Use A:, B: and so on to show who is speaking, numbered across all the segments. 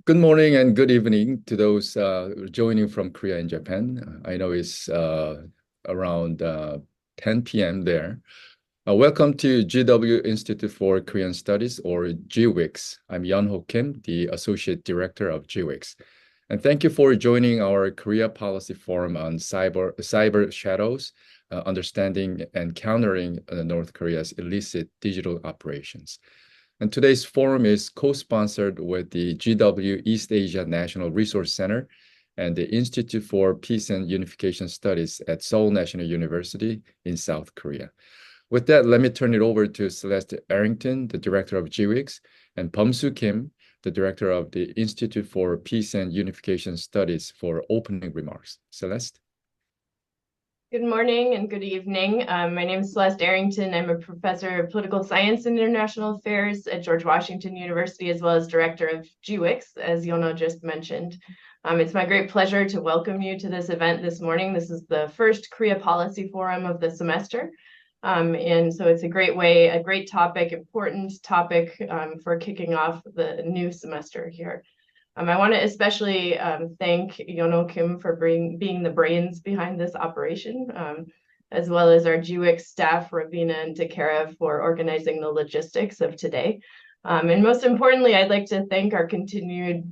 A: Good morning and good evening to those joining from Korea and Japan. I know it's around 10 p.m. there. Welcome to GW Institute for Korean Studies, or GWIKS. I'm Yeon-ho Kim, the Associate Director of GWIKS. And thank you for joining our Korea Policy Forum on cyber shadows, understanding and countering North Korea's illicit digital operations. And today's forum is co-sponsored with the GW East Asia National Resource Center and the Institute for Peace and Unification Studies at Seoul National University in South Korea. With that, let me turn it over to Celeste Arrington, the Director of GWIKS, and Bum-Soo Kim, the Director of the Institute for Peace and Unification Studies, for opening remarks. Celeste?
B: Good morning and good evening. My name is Celeste Arrington. I'm a professor of political science and international affairs at George Washington University, as well as director of GWIKS, as Yeon-ho just mentioned. It's my great pleasure to welcome you to this event this morning. This is the first Korea Policy Forum of the semester. And so it's a great topic, important topic for kicking off the new semester here. I want to especially thank Yeon-ho Kim for being the brains behind this operation, as well as our GWIKS staff, Ravina and Takara, for organizing the logistics of today. And most importantly, I'd like to thank our continued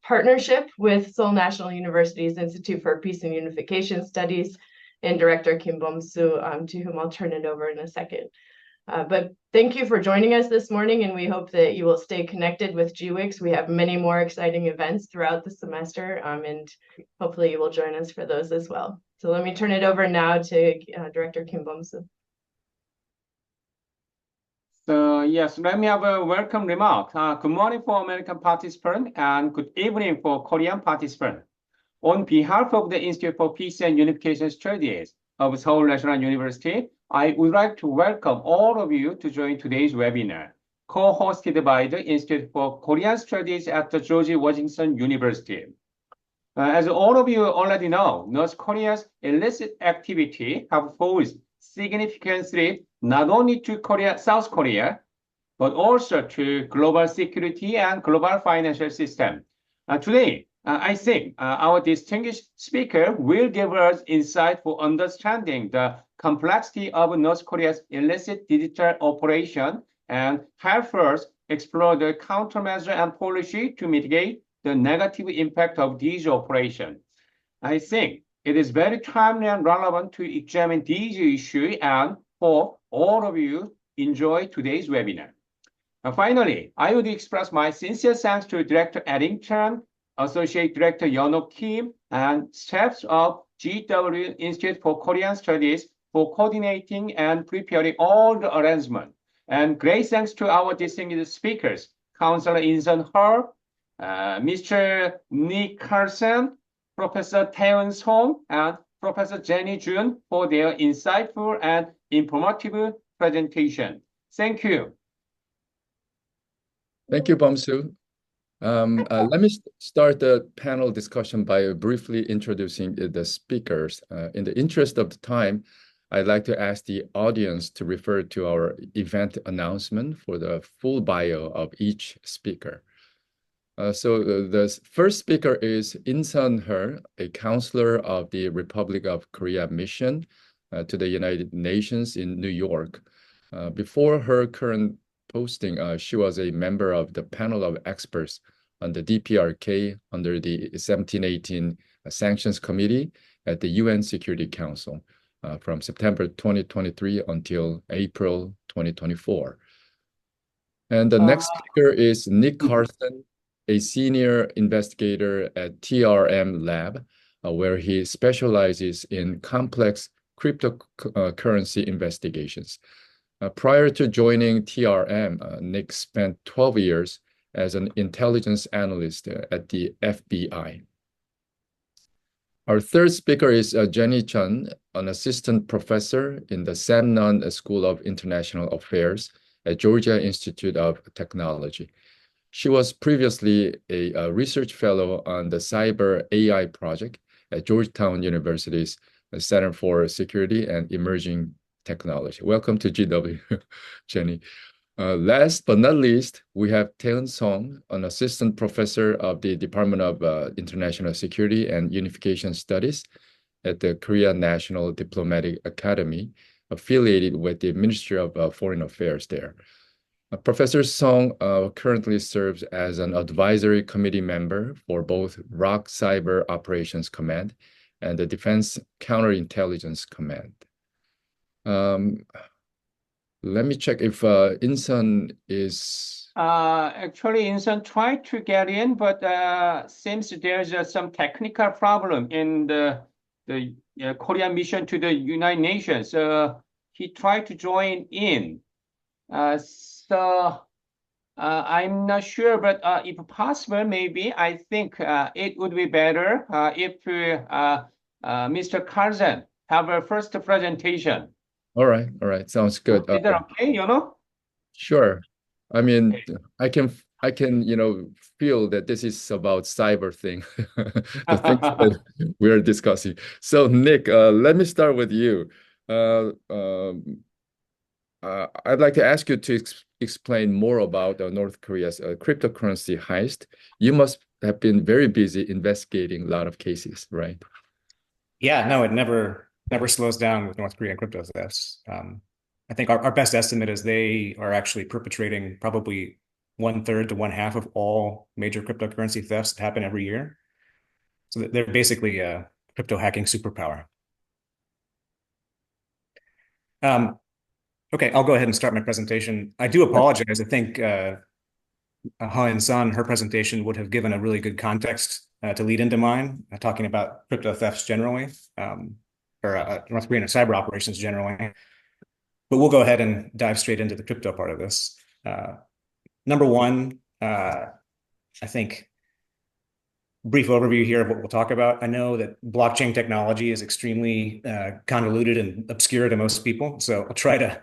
B: partnership with Seoul National University's Institute for Peace and Unification Studies and Director Kim Bum-Soo, to whom I'll turn it over in a second. But thank you for joining us this morning, and we hope that you will stay connected with GWIKS. We have many more exciting events throughout the semester, and hopefully you will join us for those as well. So let me turn it over now to Director Kim Bum-Soo.
C: So yes, let me have a welcome remark. Good morning for American participants and good evening for Korean participants. On behalf of the Institute for Peace and Unification Studies of Seoul National University, I would like to welcome all of you to join today's webinar, co-hosted by the Institute for Korean Studies at the George Washington University. As all of you already know, North Korea's illicit activity have posed significant threat not only to South Korea, but also to global security and global financial system. Today, I think our distinguished speaker will give us insight for understanding the complexity of North Korea's illicit digital operation and help us explore the countermeasure and policy to mitigate the negative impact of these operations. I think it is very timely and relevant to examine these issues and hope all of you enjoy today's webinar. Finally, I would express my sincere thanks to Director Arrington, Associate Director Yeon-ho Kim, and staffs of GW Institute for Korean Studies for coordinating and preparing all the arrangements. And great thanks to our distinguished speakers, Counselor Insun, Mr. Nick Carlsen, Professor Tae-Eun, and Professor Jenny Jun for their insightful and informative presentation. Thank you.
A: Thank you, Bum-Soo. Let me start the panel discussion by briefly introducing the speakers. In the interest of the time, I'd like to ask the audience to refer to our event announcement for the full bio of each speaker. So the first speaker is Insun, a counselor of the Republic of Korea mission to the United Nations in New York. Before her current posting, she was a member of the panel of experts on the DPRK under the 1718 Sanctions Committee at the UN Security Council from September 2023 until April 2024. And the next speaker is Nick Carlsen, a senior investigator at TRM Lab, where he specializes in complex cryptocurrency investigations. Prior to joining TRM, Nick spent 12 years as an intelligence analyst at the FBI. Our third speaker is Jenny Chun, an assistant professor in the Sam Nunn School of International Affairs at Georgia Institute of Technology. She was previously a research fellow on the Cyber AI project at Georgetown University's Center for Security and Emerging Technology. Welcome to GW, Jenny. Last but not least, we have Tae-Eun Song, an assistant professor of the Department of International Security and Unification Studies at the Korea National Diplomatic Academy, affiliated with the Ministry of Foreign Affairs there. Professor Song currently serves as an advisory committee member for both ROK Cyber Operations Command and the Defense Counterintelligence Command. Let me check if Insun is...
C: Actually, Insun tried to get in, but seems there's some technical problem in the Korean mission to the United Nations. He tried to join in. So I'm not sure, but if possible, maybe I think it would be better if Mr. Carlsen have a first presentation.
A: All right, sounds good.
C: Is that okay,
A: Sure. I mean, I can, feel that this is about cyber thing, the things that we're discussing. So, Nick, let me start with you. I'd like to ask you to explain more about North Korea's cryptocurrency heist. You must have been very busy investigating a lot of cases, right?
D: Yeah, no, it never slows down with North Korean crypto thefts. I think our best estimate is they are actually perpetrating probably 1/3 to 1/2 of all major cryptocurrency thefts that happen every year. So they're basically a crypto hacking superpower. Okay, I'll go ahead and start my presentation. I do apologize. I think Insun, her presentation would have given a really good context to lead into mine, talking about crypto thefts generally, or North Korean cyber operations generally. But we'll go ahead and dive straight into the crypto part of this. Number one, I think, brief overview here of what we'll talk about. I know that blockchain technology is extremely convoluted and obscure to most people, so I'll try to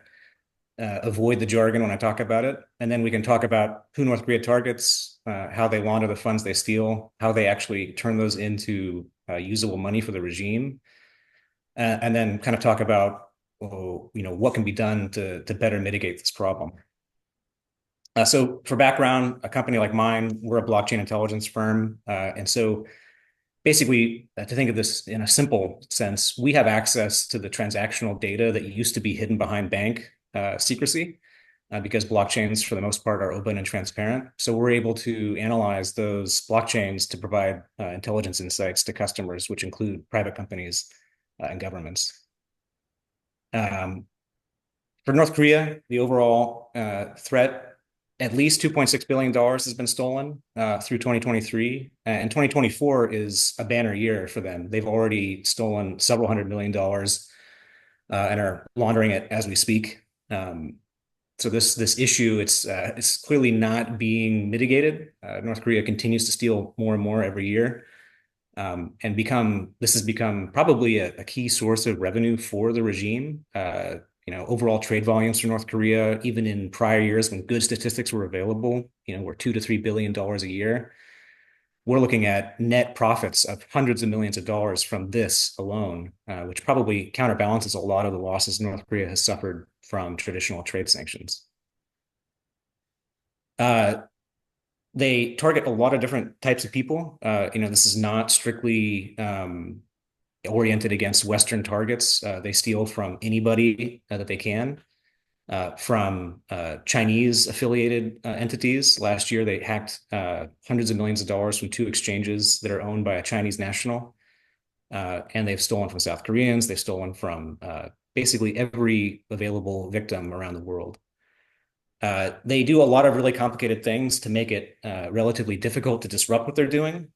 D: avoid the jargon when I talk about it. And then we can talk about who North Korea targets, how they launder the funds they steal, how they actually turn those into usable money for the regime, and then kind of talk about what can be done to better mitigate this problem. So for background, a company like mine, we're a blockchain intelligence firm. And so basically, to think of this in a simple sense, we have access to the transactional data that used to be hidden behind bank secrecy, because blockchains, for the most part, are open and transparent. So we're able to analyze those blockchains to provide intelligence insights to customers, which include private companies and governments. For North Korea, the overall threat, at least $2.6 billion has been stolen through 2023. And 2024 is a banner year for them. They've already stolen several $100 million and are laundering it as we speak. So this issue, it's clearly not being mitigated. North Korea continues to steal more and more every year, and this has become probably a key source of revenue for the regime. Overall trade volumes for North Korea, even in prior years when good statistics were available, were $2 to $3 billion a year. We're looking at net profits of hundreds of millions of dollars from this alone, which probably counterbalances a lot of the losses North Korea has suffered from traditional trade sanctions. They target a lot of different types of people. This is not strictly oriented against Western targets. They steal from anybody that they can. From Chinese affiliated entities. Last year, they hacked hundreds of millions of dollars from 2 exchanges that are owned by a Chinese national. And they've stolen from South Koreans. They've stolen from basically every available victim around the world. They do a lot of really complicated things to make it relatively difficult to disrupt what they're doing,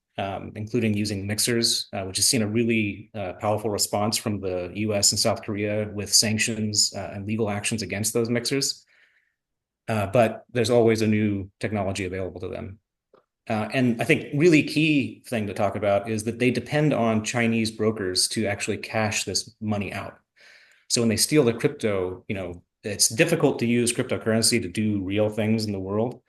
D: including using mixers, which has seen a really powerful response from the U.S. and South Korea with sanctions and legal actions against those mixers. But there's always a new technology available to them. And I think really key thing to talk about is that they depend on Chinese brokers to actually cash this money out. So when they steal the crypto, it's difficult to use cryptocurrency to do real things in the world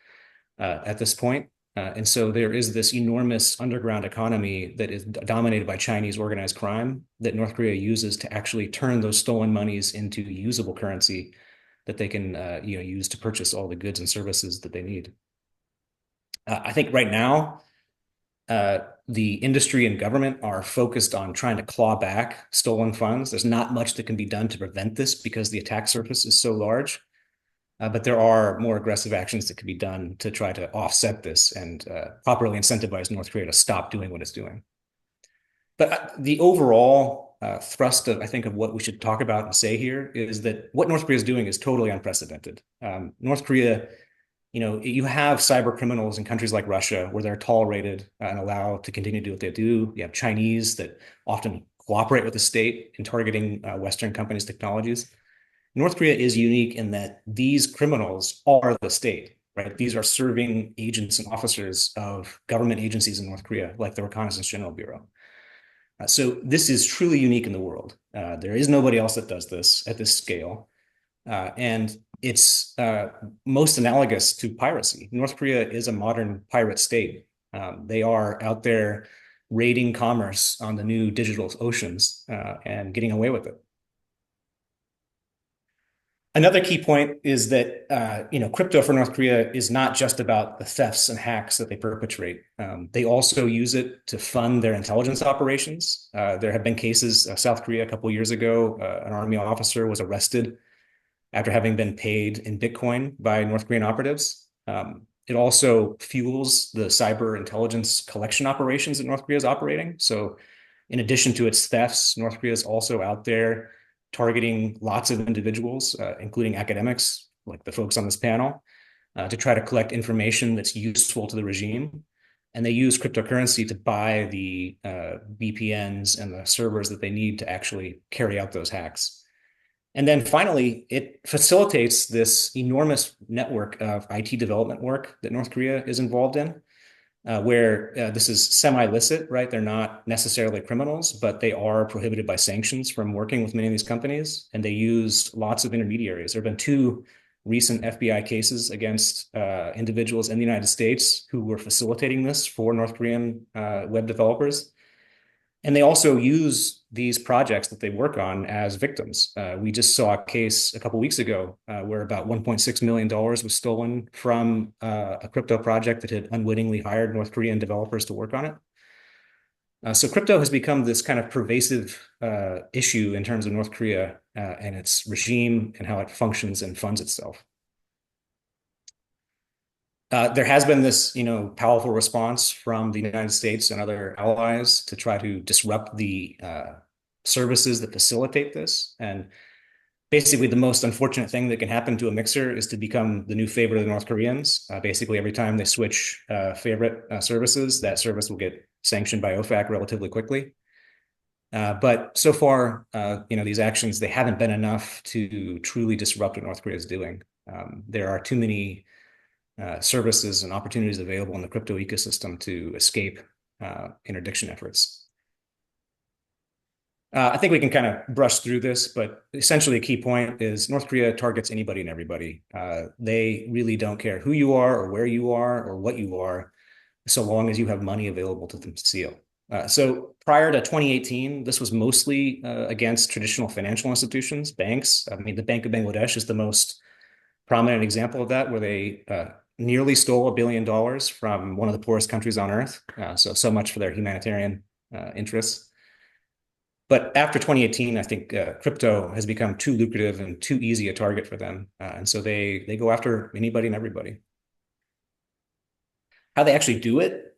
D: at this point. And so there is this enormous underground economy that is dominated by Chinese organized crime that North Korea uses to actually turn those stolen monies into usable currency that they can use to purchase all the goods and services that they need. I think right now, the industry and government are focused on trying to claw back stolen funds. There's not much that can be done to prevent this because the attack surface is so large. But there are more aggressive actions that can be done to try to offset this and properly incentivize North Korea to stop doing what it's doing. But the overall thrust of, I think, of what we should talk about and say here is that what North Korea is doing is totally unprecedented. North Korea, you have cyber criminals in countries like Russia where they're tolerated and allowed to continue to do what they do. You have Chinese that often cooperate with the state in targeting Western companies' technologies. North Korea is unique in that these criminals are the state, right? These are serving agents and officers of government agencies in North Korea, like the Reconnaissance General Bureau. So this is truly unique in the world. There is nobody else that does this at this scale. And it's most analogous to piracy. North Korea is a modern pirate state. They are out there raiding commerce on the new digital oceans and getting away with it. Another key point is that crypto for North Korea is not just about the thefts and hacks that they perpetrate. They also use it to fund their intelligence operations. There have been cases, South Korea a couple of years ago, an army officer was arrested after having been paid in Bitcoin by North Korean operatives. It also fuels the cyber intelligence collection operations that North Korea is operating. So in addition to its thefts, North Korea is also out there targeting lots of individuals, including academics, like the folks on this panel, to try to collect information that's useful to the regime. And they use cryptocurrency to buy the VPNs and the servers that they need to actually carry out those hacks. And then finally, it facilitates this enormous network of IT development work that North Korea is involved in, where this is semi-illicit, right? They're not necessarily criminals, but they are prohibited by sanctions from working with many of these companies, and they use lots of intermediaries. There have been 2 recent FBI cases against individuals in the United States who were facilitating this for North Korean web developers. And they also use these projects that they work on as victims. We just saw a case a couple of weeks ago where about $1.6 million was stolen from a crypto project that had unwittingly hired North Korean developers to work on it. So crypto has become this kind of pervasive issue in terms of North Korea and its regime and how it functions and funds itself. There has been this, powerful response from the United States and other allies to try to disrupt the services that facilitate this. And basically, the most unfortunate thing that can happen to a mixer is to become the new favorite of the North Koreans. Basically, every time they switch favorite services, that service will get sanctioned by OFAC relatively quickly. But so far, these actions, they haven't been enough to truly disrupt what North Korea is doing. There are too many services and opportunities available in the crypto ecosystem to escape interdiction efforts. I think we can kind of brush through this, but essentially a key point is North Korea targets anybody and everybody. They really don't care who you are or where you are or what you are, so long as you have money available to them to steal. So prior to 2018, this was mostly against traditional financial institutions, banks. I mean, the Bank of Bangladesh is the most prominent example of that, where they nearly stole $1 billion from one of the poorest countries on earth. So much for their humanitarian interests. But after 2018, I think crypto has become too lucrative and too easy a target for them. And so they go after anybody and everybody. How they actually do it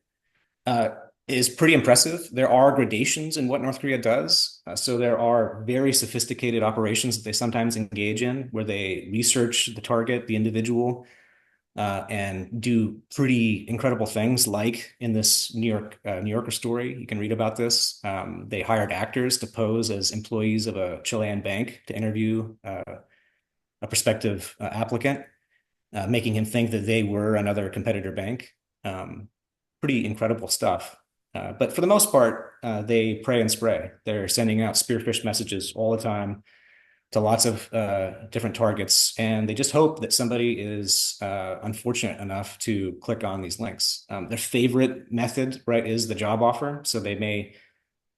D: is pretty impressive. There are gradations in what North Korea does. So there are very sophisticated operations that they sometimes engage in, where they research the target, the individual, and do pretty incredible things, like in this New Yorker story. You can read about this. They hired actors to pose as employees of a Chilean bank to interview a prospective applicant, making him think that they were another competitor bank. Pretty incredible stuff. But for the most part, they pray and spray. They're sending out spearfish messages all the time to lots of different targets, and they just hope that somebody is unfortunate enough to click on these links. Their favorite method, right, is the job offer. So they may,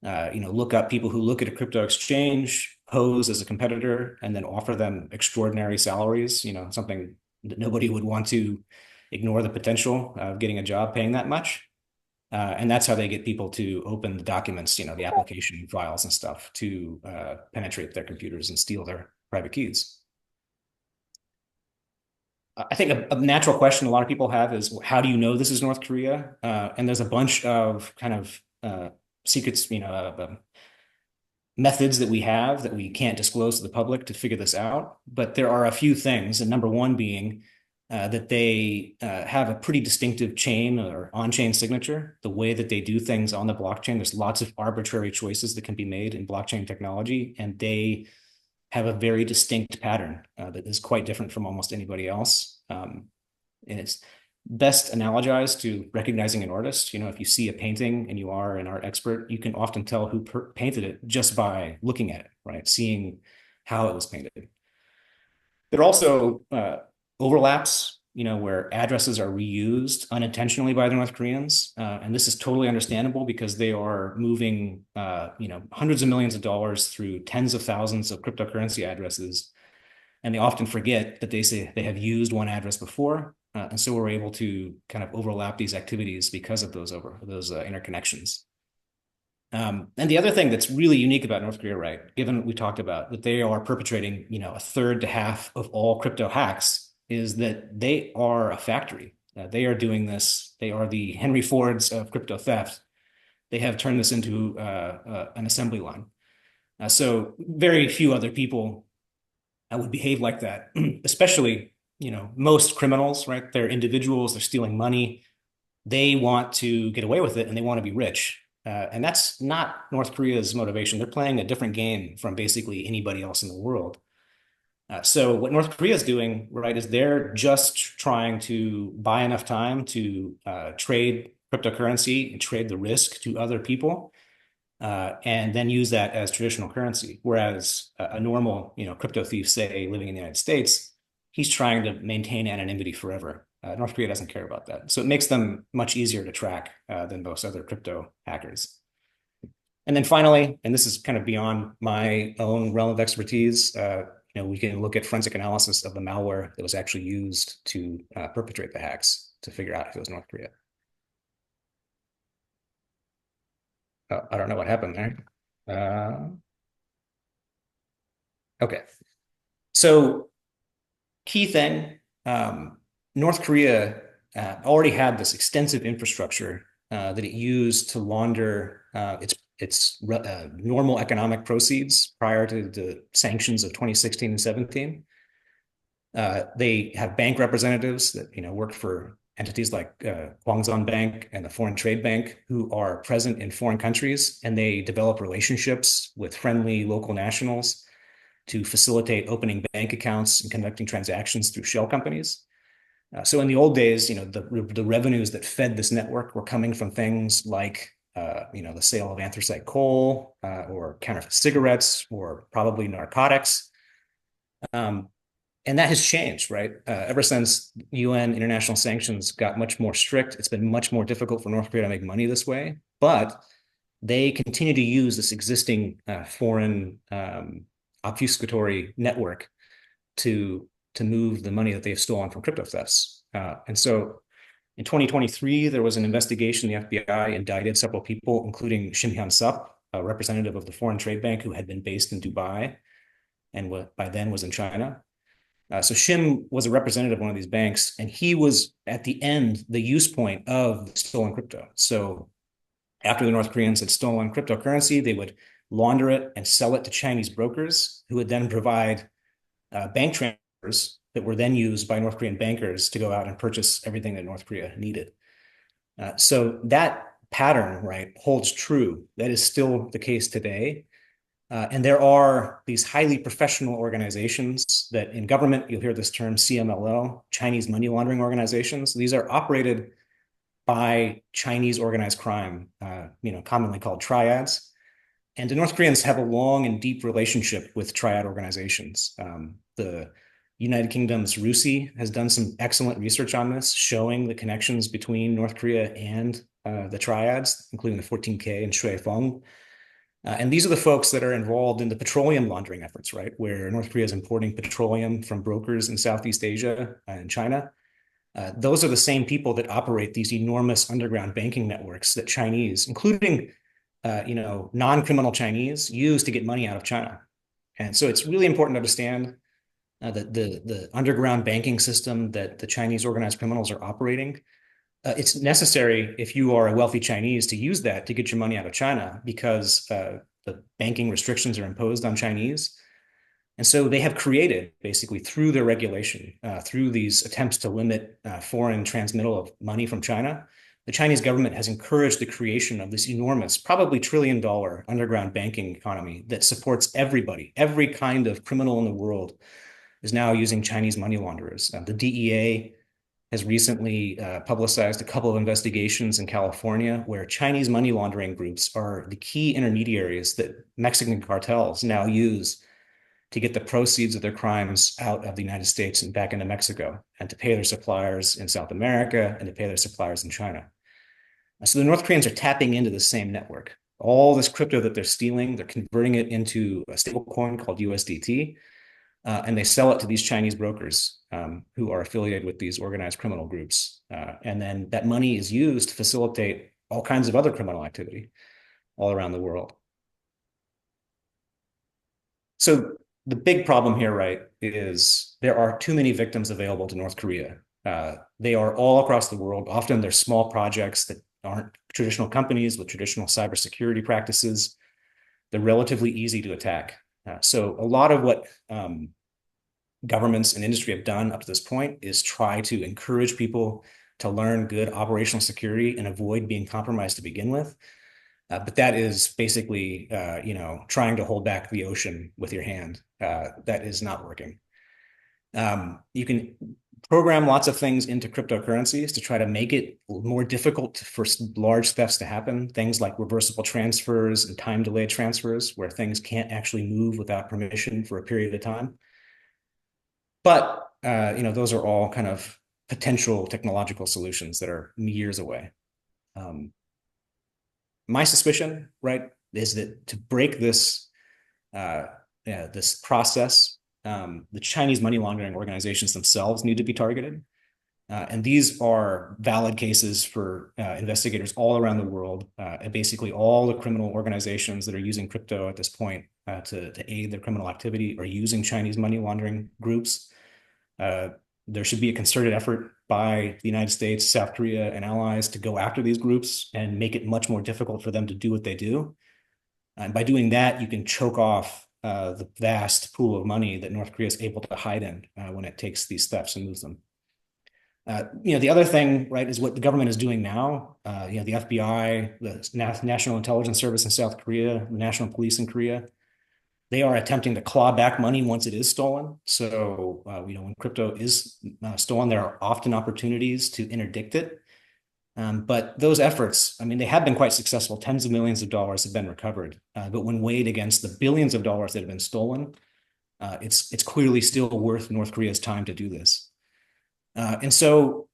D: look up people who look at a crypto exchange, pose as a competitor and then offer them extraordinary salaries, something that nobody would want to ignore the potential of getting a job paying that much. And that's how they get people to open the documents, the application files and stuff to penetrate their computers and steal their private keys. I think a natural question a lot of people have is, how do you know this is North Korea? And there's a bunch of kind of secrets, methods that we have that we can't disclose to the public to figure this out. But there are a few things, and number one being that they have a pretty distinctive chain or on-chain signature. The way that they do things on the blockchain, there's lots of arbitrary choices that can be made in blockchain technology, and they have a very distinct pattern that is quite different from almost anybody else. And it's best analogized to recognizing an artist. If you see a painting and you are an art expert, you can often tell who painted it just by looking at it, right? Seeing how it was painted. There are also overlaps, where addresses are reused unintentionally by the North Koreans. And this is totally understandable because they are moving, hundreds of millions of dollars through tens of thousands of cryptocurrency addresses. And they often forget that they say they have used one address before. And so we're able to kind of overlap these activities because of those interconnections. And the other thing that's really unique about North Korea, right, given what we talked about, that they are perpetrating, a third to half of all crypto hacks, is that they are a factory. They are doing this. They are the Henry Fords of crypto theft. They have turned this into an assembly line. So very few other people would behave like that, especially, most criminals, right? They're individuals, they're stealing money. They want to get away with it and they want to be rich. And that's not North Korea's motivation. They're playing a different game from basically anybody else in the world. So what North Korea is doing, right, is they're just trying to buy enough time to trade cryptocurrency and trade the risk to other people, and then use that as traditional currency. Whereas a normal, crypto thief, say, living in the United States, he's trying to maintain anonymity forever. North Korea doesn't care about that. So it makes them much easier to track than most other crypto hackers. And then finally, and this is kind of beyond my own realm of expertise, we can look at forensic analysis of the malware that was actually used to perpetrate the hacks to figure out if it was North Korea. I don't know what happened there. Okay. So key thing, North Korea already had this extensive infrastructure that it used to launder its normal economic proceeds prior to the sanctions of 2016 and 17. They have bank representatives that work for entities like Kwangson Bank and the Foreign Trade Bank, who are present in foreign countries, and they develop relationships with friendly local nationals to facilitate opening bank accounts and conducting transactions through shell companies. So in the old days, the revenues that fed this network were coming from things like the sale of anthracite coal or counterfeit cigarettes or probably narcotics. And that has changed, right? Ever since UN international sanctions got much more strict, it's been much more difficult for North Korea to make money this way. But they continue to use this existing foreign obfuscatory network to move the money that they've stolen from crypto thefts. And so in 2023, there was an investigation. The FBI indicted several people, including Shim Hyun-sup, a representative of the Foreign Trade Bank who had been based in Dubai and by then was in China. So Shim was a representative of one of these banks, and he was at the end, the use point of stolen crypto. So after the North Koreans had stolen cryptocurrency, they would launder it and sell it to Chinese brokers who would then provide bank transfers that were then used by North Korean bankers to go out and purchase everything that North Korea needed. So that pattern, right, holds true. That is still the case today. And there are these highly professional organizations that in government, you'll hear this term CMLO, Chinese money laundering organizations. These are operated by Chinese organized crime, commonly called triads. And the North Koreans have a long and deep relationship with triad organizations. The United Kingdom's RUSI has done some excellent research on this, showing the connections between North Korea and the triads, including the 14K and Shui Feng. And these are the folks that are involved in the petroleum laundering efforts, right? Where North Korea is importing petroleum from brokers in Southeast Asia and China. Those are the same people that operate these enormous underground banking networks that Chinese, including non-criminal Chinese, use to get money out of China. And so it's really important to understand that the underground banking system that the Chinese organized criminals are operating, it's necessary if you are a wealthy Chinese to use that to get your money out of China, because the banking restrictions are imposed on Chinese. And so they have created, basically through their regulation, through these attempts to limit foreign transmittal of money from China, the Chinese government has encouraged the creation of this enormous, probably $1 trillion underground banking economy that supports everybody. Every kind of criminal in the world is now using Chinese money launderers. The DEA has recently publicized a couple of investigations in California where Chinese money laundering groups are the key intermediaries that Mexican cartels now use to get the proceeds of their crimes out of the United States and back into Mexico, and to pay their suppliers in South America and to pay their suppliers in China. So the North Koreans are tapping into the same network. All this crypto that they're stealing, they're converting it into a stablecoin called USDT, and they sell it to these Chinese brokers who are affiliated with these organized criminal groups. And then that money is used to facilitate all kinds of other criminal activity all around the world. So the big problem here, right, is there are too many victims available to North Korea. They are all across the world. Often they're small projects that aren't traditional companies with traditional cybersecurity practices. They're relatively easy to attack. So a lot of what governments and industry have done up to this point is try to encourage people to learn good operational security and avoid being compromised to begin with. But that is basically, trying to hold back the ocean with your hand. That is not working. You can program lots of things into cryptocurrencies to try to make it more difficult for large thefts to happen. Things like reversible transfers and time-delayed transfers, where things can't actually move without permission for a period of time. But, those are all kind of potential technological solutions that are years away. My suspicion, right, is that to break this process, the Chinese money laundering organizations themselves need to be targeted. And these are valid cases for investigators all around the world. And basically all the criminal organizations that are using crypto at this point to aid their criminal activity are using Chinese money laundering groups. There should be a concerted effort by the United States, South Korea, and allies to go after these groups and make it much more difficult for them to do what they do. And by doing that, you can choke off the vast pool of money that North Korea is able to hide in when it takes these thefts and moves them. The other thing, right, is what the government is doing now. The FBI, the National Intelligence Service in South Korea, the National Police in Korea, they are attempting to claw back money once it is stolen. So, when crypto is stolen, there are often opportunities to interdict it. But those efforts, they have been quite successful. Tens of millions of dollars have been recovered. But when weighed against the billions of dollars that have been stolen, it's clearly still worth North Korea's time to do this. And so,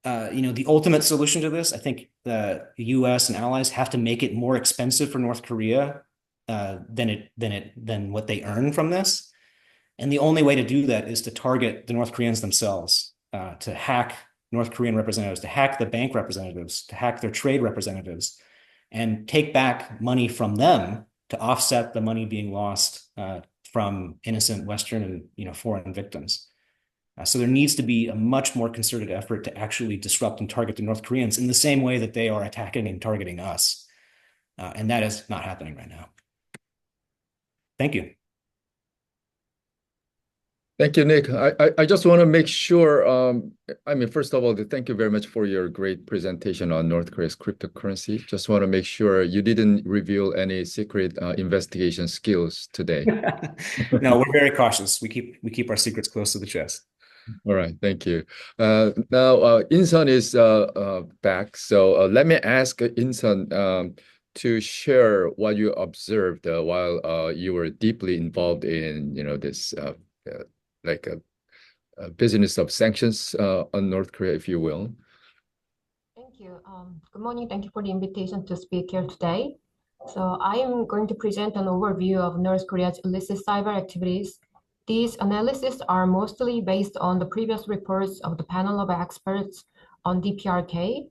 D: the ultimate solution to this, I think the U.S. and allies have to make it more expensive for North Korea than what they earn from this. And the only way to do that is to target the North Koreans themselves, to hack North Korean representatives, to hack the bank representatives, to hack their trade representatives, and take back money from them to offset the money being lost from innocent Western and foreign victims. So there needs to be a much more concerted effort to actually disrupt and target the North Koreans in the same way that they are attacking and targeting us. And that is not happening right now. Thank you.
A: Thank you, Nick. I just want to make sure, first of all, thank you very much for your great presentation on North Korea's cryptocurrency. Just want to make sure you didn't reveal any secret investigation skills today.
D: No, we're very cautious. We keep our secrets close to the chest.
A: All right, thank you. Now, Insun is back. So let me ask Insun to share what you observed while you were deeply involved in, this a business of sanctions on North Korea, if you will.
E: Thank you. Good morning. Thank you for the invitation to speak here today. So I am going to present an overview of North Korea's illicit cyber activities. These analyses are mostly based on the previous reports of the panel of experts on DPRK,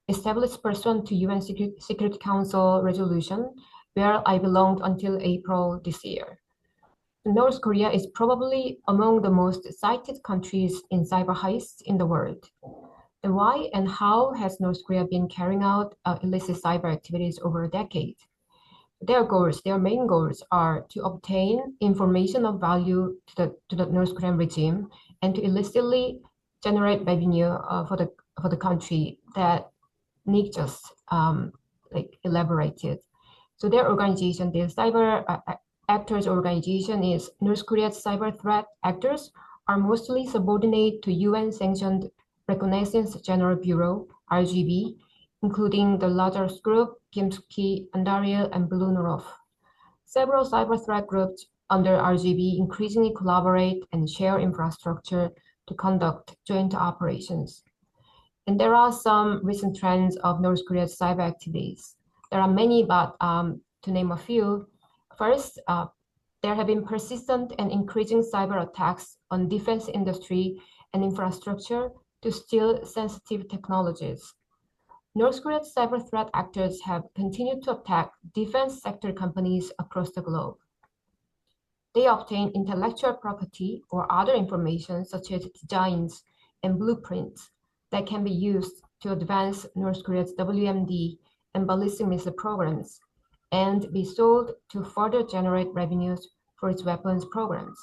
E: established pursuant to UN Security Council resolution, where I belonged until April this year. North Korea is probably among the most cited countries in cyber heists in the world. And why and how has North Korea been carrying out illicit cyber activities over a decade? Their main goals are to obtain information of value to the North Korean regime and to illicitly generate revenue for the country that Nick just elaborated. So their organization, the cyber actors organization, is North Korea's cyber threat actors are mostly subordinate to UN-sanctioned Reconnaissance General Bureau, RGB, including the Lazarus Group, Kimsuki, Andariel, and Blunarov. Several cyber threat groups under RGB increasingly collaborate and share infrastructure to conduct joint operations. And there are some recent trends of North Korea's cyber activities. There are many, but to name a few, first, there have been persistent and increasing cyber attacks on defense industry and infrastructure to steal sensitive technologies. North Korea's cyber threat actors have continued to attack defense sector companies across the globe. They obtain intellectual property or other information such as designs and blueprints that can be used to advance North Korea's WMD and ballistic missile programs and be sold to further generate revenues for its weapons programs.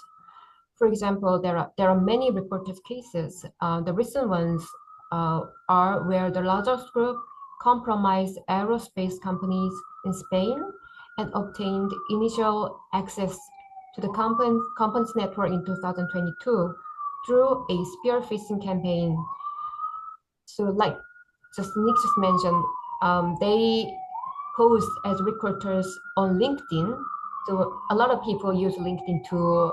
E: For example, there are many reported cases. The recent ones are where the Lazarus Group compromised aerospace companies in Spain and obtained initial access to the company's network in 2022 through a spear phishing campaign. So like Nick just mentioned, they post as recruiters on LinkedIn. So a lot of people use LinkedIn to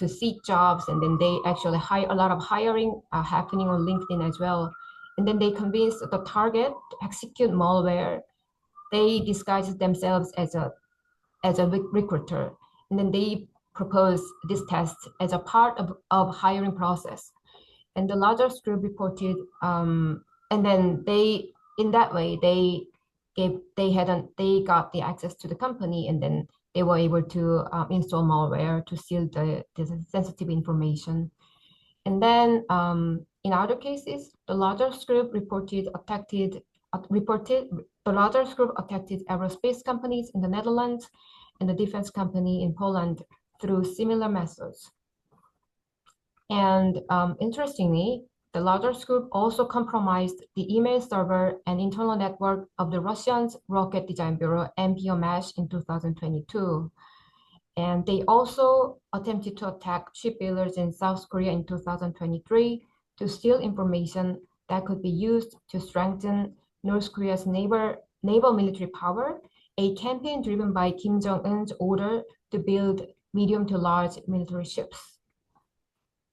E: seek jobs, and then they actually hire a lot of hiring happening on LinkedIn as well. And then they convince the target to execute malware. They disguise themselves as a recruiter, and then they propose this test as a part of hiring process. And the Lazarus Group reported, and then in that way they got the access to the company, and then they were able to install malware to steal the sensitive information. And then in other cases, the Lazarus Group attacked aerospace companies in the Netherlands and the defense company in Poland through similar methods. And interestingly, the Lazarus Group also compromised the email server and internal network of the Russian's rocket design bureau, MPOMASH, in 2022. And they also attempted to attack shipbuilders in South Korea in 2023 to steal information that could be used to strengthen North Korea's naval military power, a campaign driven by Kim Jong-un's order to build medium to large military ships.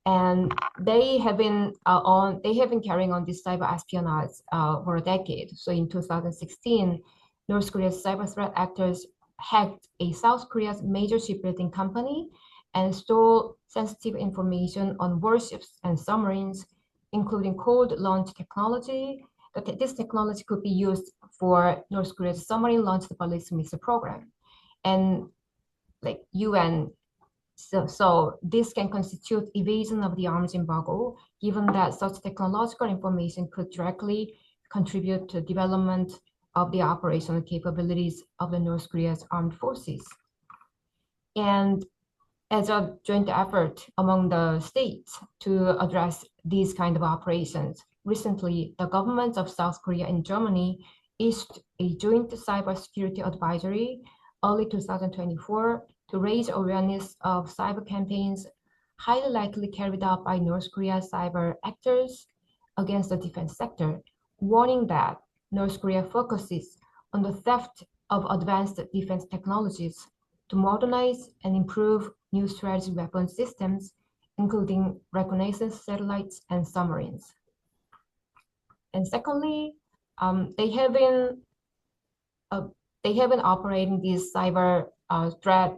E: And they have been carrying on this cyber espionage for a decade. So in 2016, North Korea's cyber threat actors hacked a South Korea's major shipbuilding company and stole sensitive information on warships and submarines, including cold launch technology. This technology could be used for North Korea's submarine launched ballistic missile program, and like UN. So this can constitute evasion of the arms embargo, given that such technological information could directly contribute to development of the operational capabilities of the North Korea's armed forces. And as a joint effort among the states to address these kind of operations, recently the governments of South Korea and Germany issued a joint cybersecurity advisory early 2024 to raise awareness of cyber campaigns highly likely carried out by North Korea's cyber actors against the defense sector, warning that North Korea focuses on the theft of advanced defense technologies to modernize and improve new strategic weapon systems, including reconnaissance satellites and submarines. And secondly, they have been they have been operating these cyber threat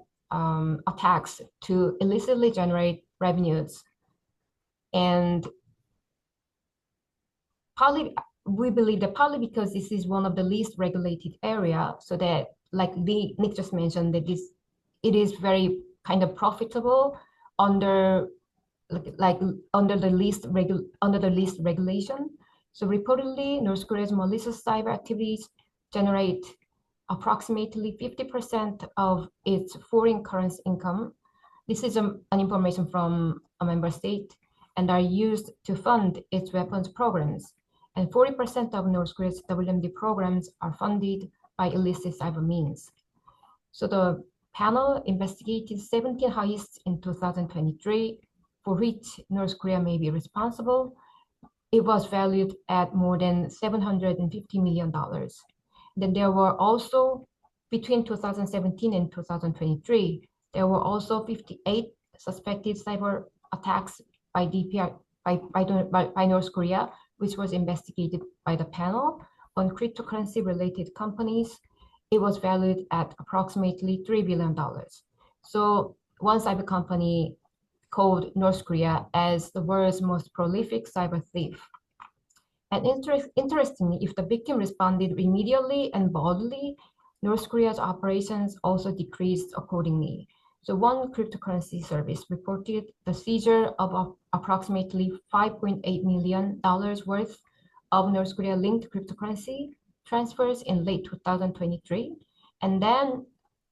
E: attacks to illicitly generate revenues. And partly, we believe that partly because this is one of the least regulated area, so that like Nick just mentioned, that it is very kind of profitable under under the least regulation. So reportedly, North Korea's malicious cyber activities generate approximately 50% of its foreign currency income. This is an information from a member state, and are used to fund its weapons programs. And 40% of North Korea's WMD programs are funded by illicit cyber means. So the panel investigated 17 heists in 2023, for which North Korea may be responsible. It was valued at more than $750 million. Then there were also, between 2017 and 2023, there were also 58 suspected cyber attacks by DPR, by North Korea, which was investigated by the panel on cryptocurrency-related companies. It was valued at approximately $3 billion. So one cyber company called North Korea as the world's most prolific cyber thief. And interestingly, if the victim responded immediately and boldly, North Korea's operations also decreased accordingly. So one cryptocurrency service reported the seizure of approximately $5.8 million worth of North Korea-linked cryptocurrency transfers in late 2023, and then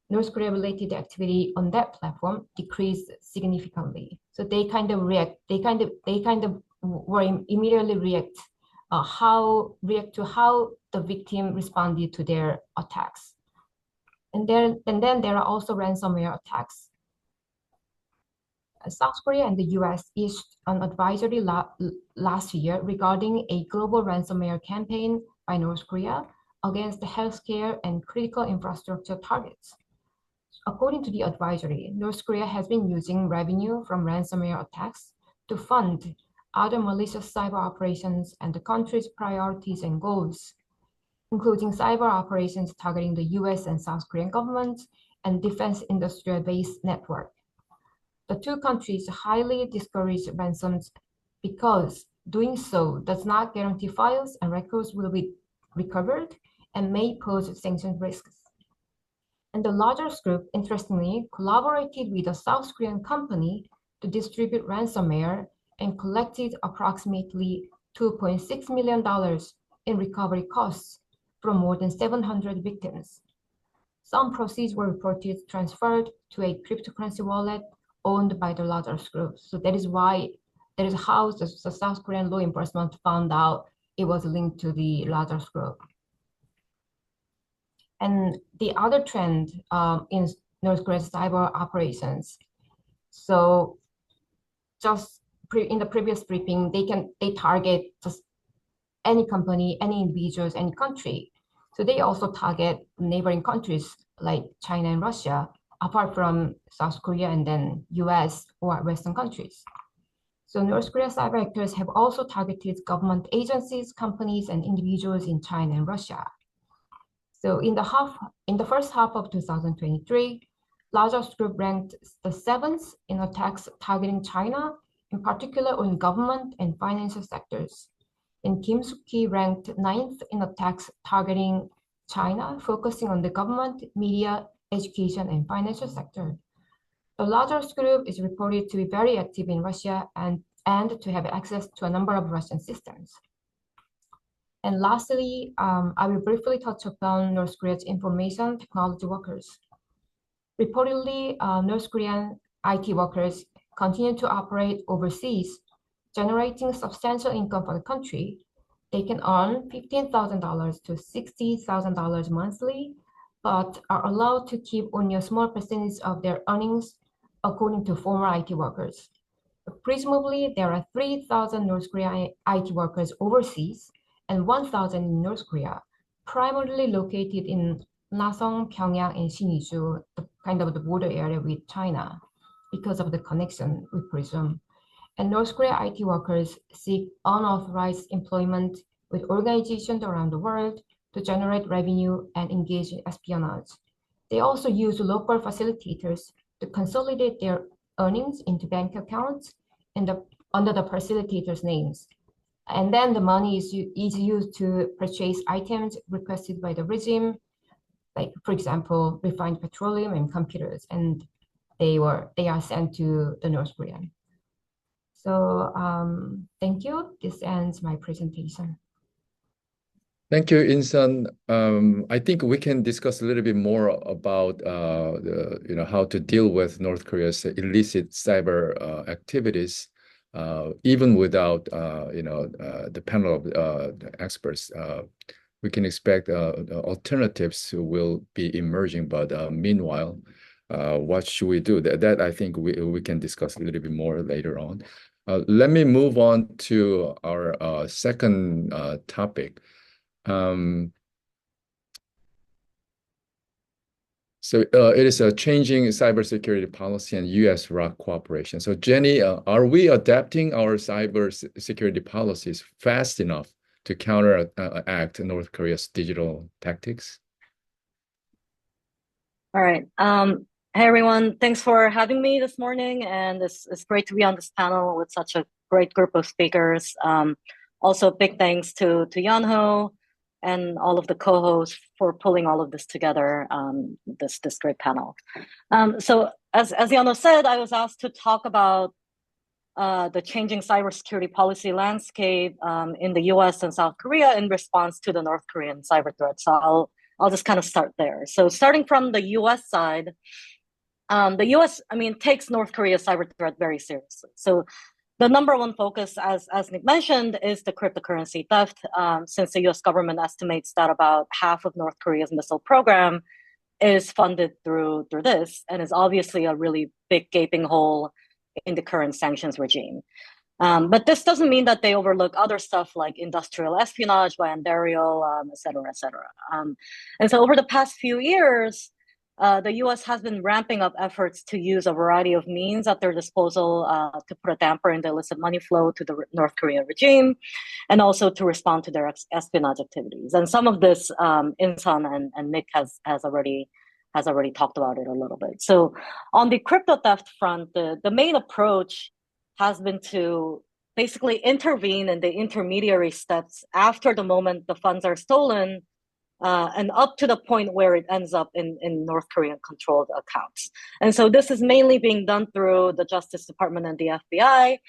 E: North Korea-related activity on that platform decreased significantly. So they kind of immediately react to how the victim responded to their attacks. And then there are also ransomware attacks. South Korea and the U.S. issued an advisory last year regarding a global ransomware campaign by North Korea against the healthcare and critical infrastructure targets. According to the advisory, North Korea has been using revenue from ransomware attacks to fund other malicious cyber operations and the country's priorities and goals, including cyber operations targeting the U.S. and South Korean governments and defense industrial base network. The two countries highly discourage ransoms because doing so does not guarantee files and records will be recovered and may pose sanction risks. And the largest group, interestingly, collaborated with a South Korean company to distribute ransomware and collected approximately $2.6 million in recovery costs from more than 700 victims. Some proceeds were reported transferred to a cryptocurrency wallet owned by the largest group. So that is how the South Korean law enforcement found out it was linked to the largest group. And the other trend in North Korea's cyber operations. So just in the previous briefing, they target just any company, any individuals, any country. So they also target neighboring countries like China and Russia, apart from South Korea and then US or Western countries. So North Korea cyber actors have also targeted government agencies, companies, and individuals in China and Russia. So in the first half of 2023, largest group ranked the 7th in attacks targeting China, in particular on government and financial sectors. And Kim Suk-hee ranked 9th in attacks targeting China, focusing on the government, media, education, and financial sector. The largest group is reported to be very active in Russia and to have access to a number of Russian systems. And lastly, I will briefly touch upon North Korea's information technology workers. Reportedly, North Korean IT workers continue to operate overseas, generating substantial income for the country. They can earn $15,000 to $60,000 monthly, but are allowed to keep only a small percentage of their earnings, according to former IT workers. Presumably, there are 3,000 North Korean IT workers overseas and 1,000 in North Korea, primarily located in Naseong, Pyongyang, and Siniju, the border area with China, because of the connection, we presume. And North Korea IT workers seek unauthorized employment with organizations around the world to to generate revenue and engage in espionage. They also use local facilitators to consolidate their earnings into bank accounts under the facilitators' names. And then the money is used to purchase items requested by the regime, like, for example, refined petroleum and computers, and they are sent to the North Korean. So thank you. This ends my presentation.
A: Thank you, Insun. I think we can discuss a little bit more about how to deal with North Korea's illicit cyber activities, even without the panel of the experts. We can expect alternatives will be emerging, but meanwhile, what should we do? That I think we can discuss a little bit more later on. Let me move on to our second topic. So it is a changing cybersecurity policy and U.S. ROK cooperation. So Jenny, are we adapting our cybersecurity policies fast enough to counteract North Korea's digital tactics?
F: All right. Hey, everyone. Thanks for having me this morning. And it's great to be on this panel with such a great group of speakers. Also, big thanks to Yeonho and all of the co-hosts for pulling all of this together, this great panel. So as Yeonho said, I was asked to talk about the changing cybersecurity policy landscape in the US and South Korea in response to the North Korean cyber threat. So I'll just kind of start there. So starting from the US side, the US, takes North Korea's cyber threat very seriously. So the number one focus, as Nick mentioned, is the cryptocurrency theft, since the US government estimates that about half of North Korea's missile program is funded through this, and is obviously a really big gaping hole in the current sanctions regime. But this doesn't mean that they overlook other stuff like industrial espionage by Ontario, et cetera, et cetera. And so over the past few years, the US has been ramping up efforts to use a variety of means at their disposal to put a damper in the illicit money flow to the North Korean regime, and also to respond to their espionage activities. And some of this, Insun and Nick has already talked about it a little bit. So on the crypto theft front, the main approach has been to basically intervene in the intermediary steps after the moment the funds are stolen, and up to the point where it ends up in North Korean controlled accounts. And so this is mainly being done through the Justice Department and the FBI.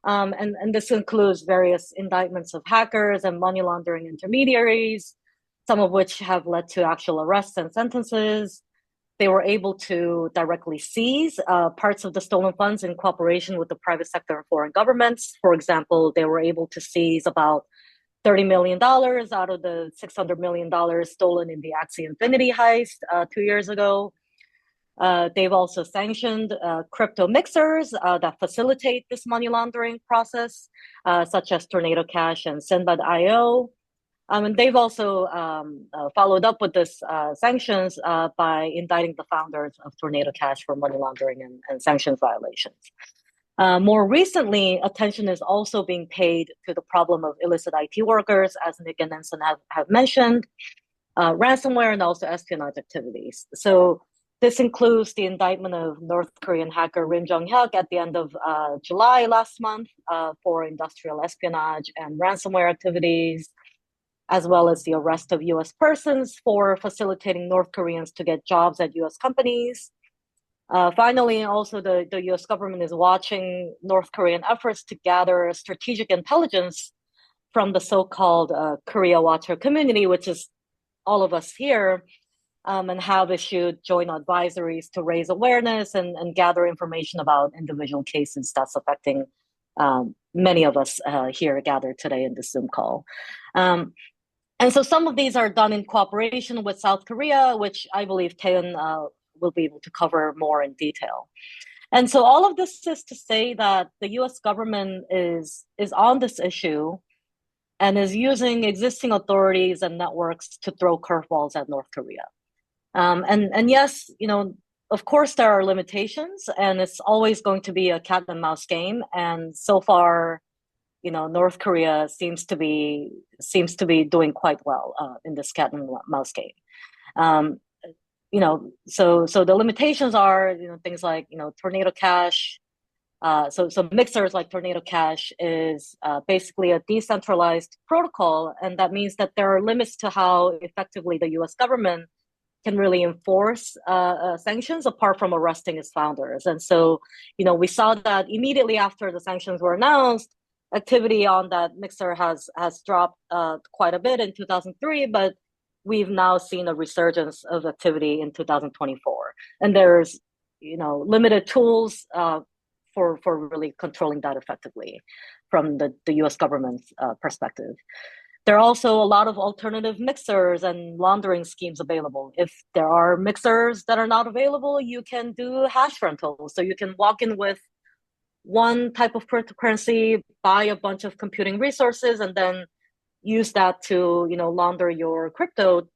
F: And this includes various indictments of hackers and money laundering intermediaries, some of which have led to actual arrests and sentences. They were able to directly seize parts of the stolen funds in cooperation with the private sector and foreign governments. For example, they were able to seize about $30 million out of the $600 million stolen in the Axie Infinity heist 2 years ago. They've also sanctioned crypto mixers that facilitate this money laundering process, such as Tornado Cash and Sinbad.io. And they've also followed up with this sanctions by indicting the founders of Tornado Cash for money laundering and sanctions violations. More recently, attention is also being paid to the problem of illicit IT workers, as Nick and Insun have mentioned, ransomware, and also espionage activities. So this includes the indictment of North Korean hacker Rim Jong-hyuk at the end of July last month for industrial espionage and ransomware activities, as well as the arrest of US persons for facilitating North Koreans to get jobs at US companies. Finally, also the US government is watching North Korean efforts to gather strategic intelligence from the so-called Korea Watcher community, which is all of us here, and have issued joint advisories to raise awareness and gather information about individual cases that's affecting many of us here gathered today in this Zoom call. And so some of these are done in cooperation with South Korea, which I believe Tae-Eun will be able to cover more in detail. And so all of this is to say that the US government is on this issue and is using existing authorities and networks to throw curveballs at North Korea. And yes, of course there are limitations, and it's always going to be a cat and mouse game. And so far, North Korea seems to be doing quite well in this cat and mouse game. So the limitations are things like Tornado Cash. So mixers like Tornado Cash is basically a decentralized protocol, and that means that there are limits to how effectively the U.S. government can really enforce sanctions apart from arresting its founders. And so, we saw that immediately after the sanctions were announced, activity on that mixer has dropped quite a bit in 2003, but we've now seen a resurgence of activity in 2024. And there's, limited tools for really controlling that effectively from the U.S. government's perspective. There are also a lot of alternative mixers and laundering schemes available. If there are mixers that are not available, you can do hash rentals. So you can walk in with one type of cryptocurrency, buy a bunch of computing resources, and then use that to launder your crypto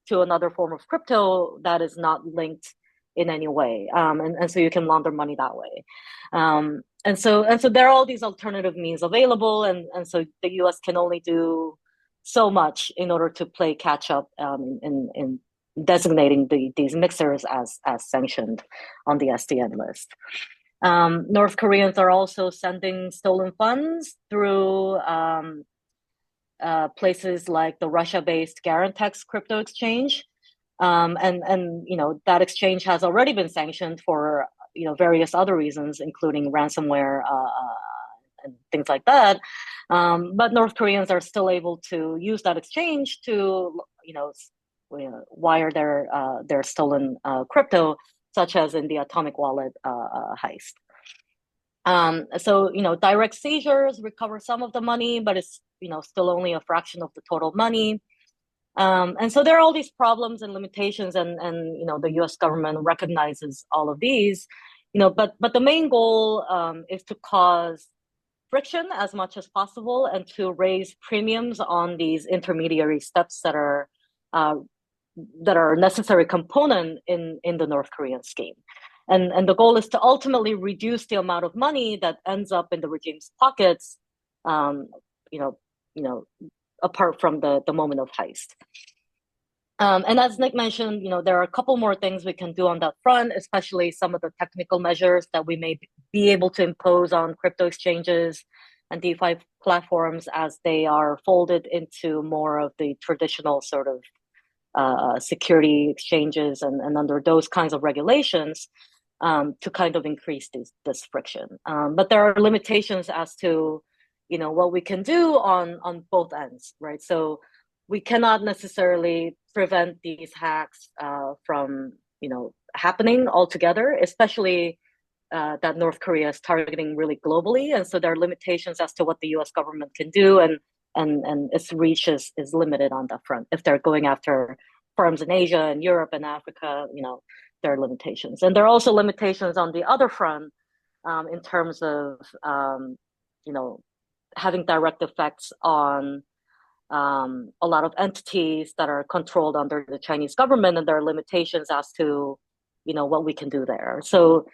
F: to another form of crypto that is not linked in any way, and so you can launder money that way. And so there are all these alternative means available, and so the U.S. can only do so much in order to play catch up in designating these mixers as sanctioned on the SDN list. North Koreans are also sending stolen funds through places like the Russia-based Garantex crypto exchange, and that exchange has already been sanctioned for various other reasons, including ransomware and things like that. But North Koreans are still able to use that exchange to wire their stolen crypto, such as in the atomic wallet heist. So direct seizures recover some of the money, but it's still only a fraction of the total money. And so there are all these problems and limitations, and the U.S. government recognizes all of these, but the main goal is to cause friction as much as possible and to raise premiums on these intermediary steps that are a necessary component in the North Korean scheme. And the goal is to ultimately reduce the amount of money that ends up in the regime's pockets, apart from the moment of heist. And as Nick mentioned, there are a couple more things we can do on that front, especially some of the technical measures that we may be able to impose on crypto exchanges and DeFi platforms as they are folded into more of the traditional sort of security exchanges and under those kinds of regulations to kind of increase this friction. But there are limitations as to what we can do on both ends, right? So we cannot necessarily prevent these hacks from happening altogether, especially that North Korea is targeting really globally, and so there are limitations as to what the U.S. government can do, and its reach is limited on that front. If they're going after firms in Asia and Europe and Africa, there are limitations, and there are also limitations on the other front in terms of having direct effects on a lot of entities that are controlled under the Chinese government, and there are limitations as to what we can do there. So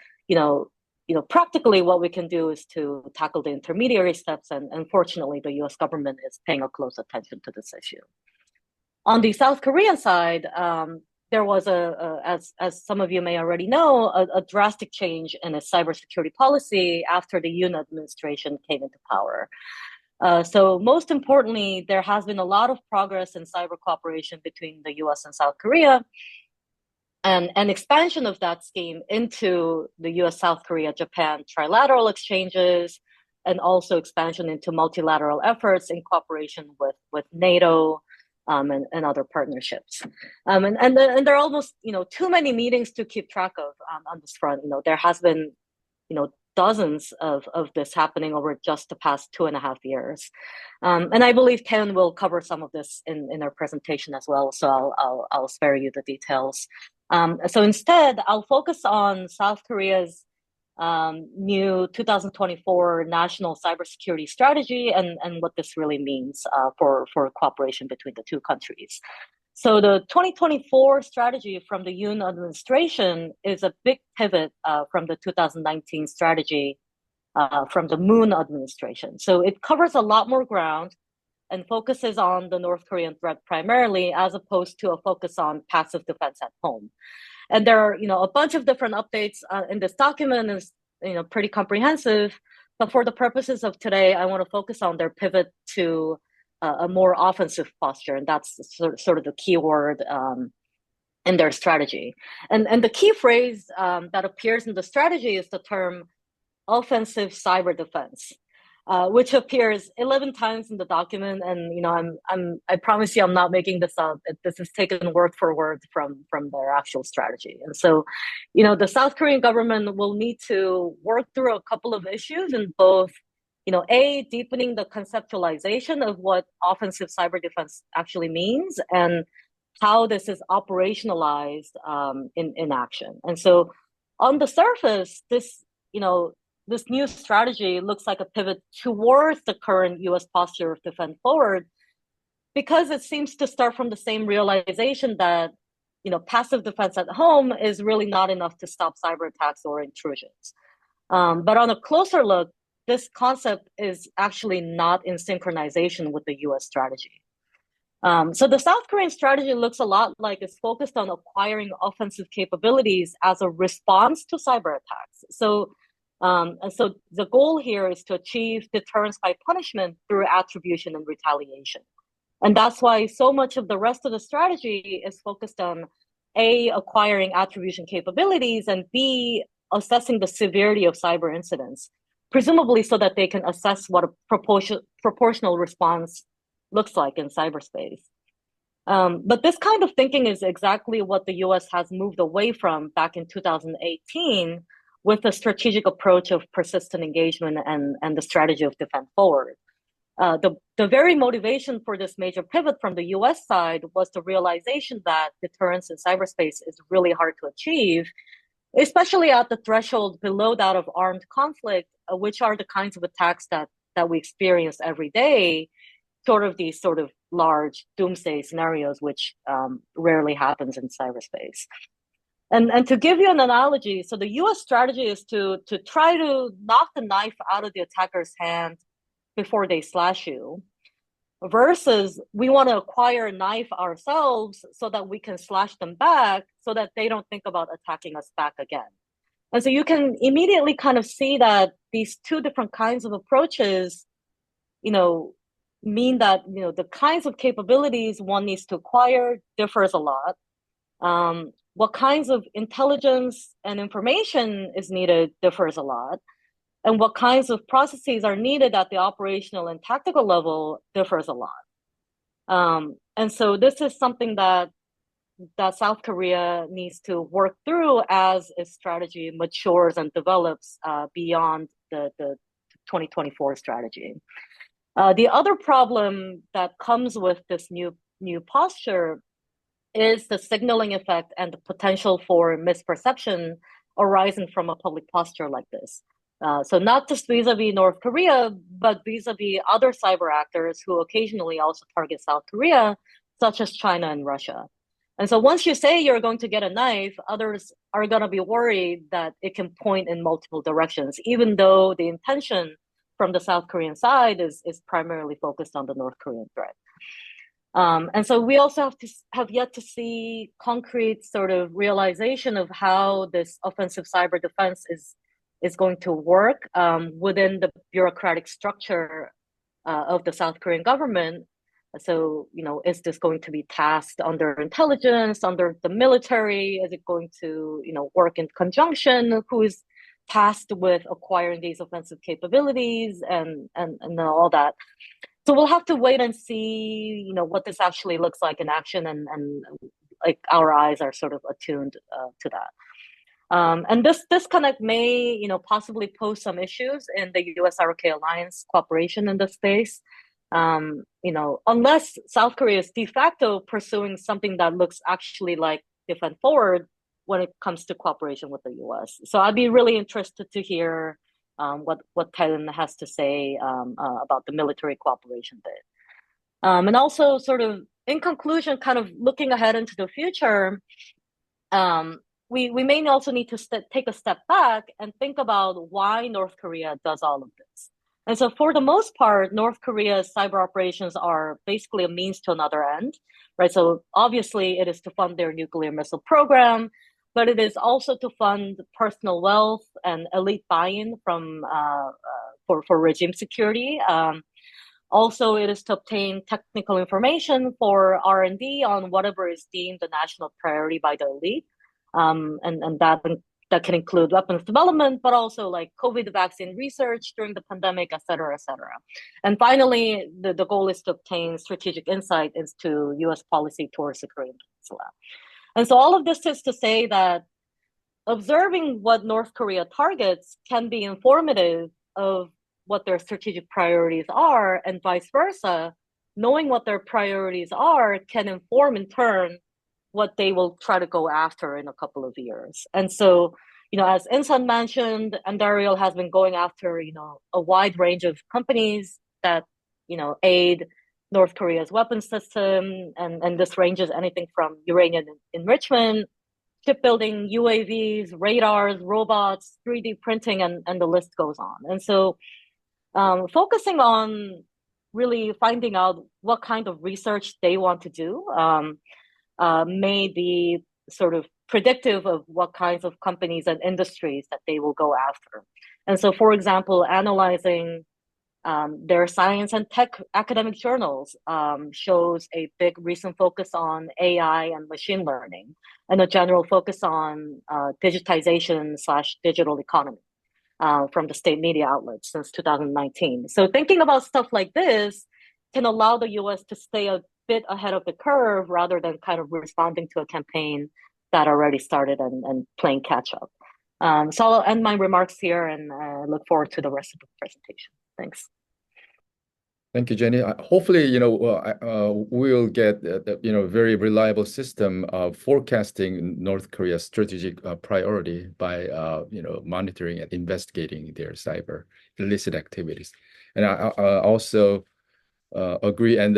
F: practically what we can do is to tackle the intermediary steps, and unfortunately the U.S. government is paying a close attention to this issue. On the South Korean side, there was as some of you may already know, a drastic change in its cybersecurity policy after the Yoon administration came into power. So most importantly, there has been a lot of progress in cyber cooperation between the U.S. and South Korea, and expansion of that scheme into the U.S., South Korea, Japan trilateral exchanges, and also expansion into multilateral efforts in cooperation with NATO and other partnerships. And there are almost too many meetings to keep track of on this front. There has been dozens of this happening over just the past 2.5 years. And I believe Tae-Eun will cover some of this in our presentation as well, so I'll spare you the details. So instead, I'll focus on South Korea's new 2024 National Cybersecurity Strategy and what this really means for cooperation between the two countries. So the 2024 strategy from the Yoon administration is a big pivot from the 2019 strategy from the Moon administration. So it covers a lot more ground and focuses on the North Korean threat primarily, as opposed to a focus on passive defense at home. And there are, a bunch of different updates in this document is, pretty comprehensive. But for the purposes of today, I want to focus on their pivot to a more offensive posture, and that's sort of the key word in their strategy. And the key phrase that appears in the strategy is the term offensive cyber defense, which appears 11 times in the document. And I promise you, I'm not making this up. This is taken word for word from their actual strategy. And so, the South Korean government will need to work through a couple of issues in both, deepening the conceptualization of what offensive cyber defense actually means and how this is operationalized in action. And so, on the surface, this new strategy looks like a pivot towards the current U.S. posture of defend forward, because it seems to start from the same realization that, passive defense at home is really not enough to stop cyber attacks or intrusions. But on a closer look, this concept is actually not in synchronization with the U.S. strategy. So the South Korean strategy looks a lot like it's focused on acquiring offensive capabilities as a response to cyber attacks. So the goal here is to achieve deterrence by punishment through attribution and retaliation. And that's why so much of the rest of the strategy is focused on A, acquiring attribution capabilities, and B, assessing the severity of cyber incidents, presumably so that they can assess what a proportional response looks like in cyberspace. But this kind of thinking is exactly what the US has moved away from back in 2018 with the strategic approach of persistent engagement and the strategy of defend forward. The very motivation for this major pivot from the US side was the realization that deterrence in cyberspace is really hard to achieve, especially at the threshold below that of armed conflict, which are the kinds of attacks that we experience every day, these large doomsday scenarios, which rarely happens in cyberspace. And to give you an analogy, so the US strategy is to try to knock the knife out of the attacker's hand before they slash you, versus we want to acquire a knife ourselves so that we can slash them back so that they don't think about attacking us back again. And so you can immediately kind of see that these two different kinds of approaches, mean that, the kinds of capabilities one needs to acquire differs a lot. What kinds of intelligence and information is needed differs a lot. And what kinds of processes are needed at the operational and tactical level differs a lot. And so this is something that South Korea needs to work through as its strategy matures and develops beyond the 2024 strategy. The other problem that comes with this new posture is the signaling effect and the potential for misperception arising from a public posture like this. So not just vis-a-vis North Korea, but vis-a-vis other cyber actors who occasionally also target South Korea, such as China and Russia. And so once you say you're going to get a knife, others are going to be worried that it can point in multiple directions, even though the intention from the South Korean side is primarily focused on the North Korean threat. And so we also have yet to see concrete sort of realization of how this offensive cyber defense is going to work within the bureaucratic structure of the South Korean government. So, is this going to be tasked under intelligence, under the military? Is it going to, work in conjunction? Who is tasked with acquiring these offensive capabilities and all that? So we'll have to wait and see, what this actually looks like in action, and like our eyes are sort of attuned to that. And this disconnect may, possibly pose some issues in the U.S. ROK alliance cooperation in this space. Unless South Korea is de facto pursuing something that looks actually like defend forward when it comes to cooperation with the U.S. So I'd be really interested to hear what Tae-Eun has to say about the military cooperation bit. And also sort of in conclusion, kind of looking ahead into the future, we may also need to take a step back and think about why North Korea does all of this. And so for the most part, North Korea's cyber operations are basically a means to another end, right? So obviously it is to fund their nuclear missile program, but it is also to fund personal wealth and elite buy-in from for regime security. Also, it is to obtain technical information for R&D on whatever is deemed a national priority by the elite. And that can include weapons development, but also like COVID vaccine research during the pandemic, et cetera, et cetera. And finally, the goal is to obtain strategic insight into U.S. policy towards the Korean Peninsula. And so all of this is to say that observing what North Korea targets can be informative of what their strategic priorities are, and vice versa. Knowing what their priorities are can inform in turn what they will try to go after in a couple of years. And so, as Insun mentioned, Andariel has been going after, a wide range of companies that, aid North Korea's weapons system. And this ranges anything from uranium enrichment, shipbuilding, UAVs, radars, robots, 3D printing, and the list goes on. And so focusing on really finding out what kind of research they want to do may be sort of predictive of what kinds of companies and industries that they will go after. And so, for example, analyzing their science and tech academic journals shows a big recent focus on AI and machine learning, and a general focus on digitization/digital economy from the state media outlets since 2019. So thinking about stuff like this can allow the US to stay a bit ahead of the curve rather than kind of responding to a campaign that already started and playing catch up. So I'll end my remarks here and look forward to the rest of the presentation. Thanks.
A: Thank you, Jenny. Hopefully, we'll get very reliable system of forecasting North Korea's strategic priority by monitoring and investigating their cyber illicit activities. And I also agree. And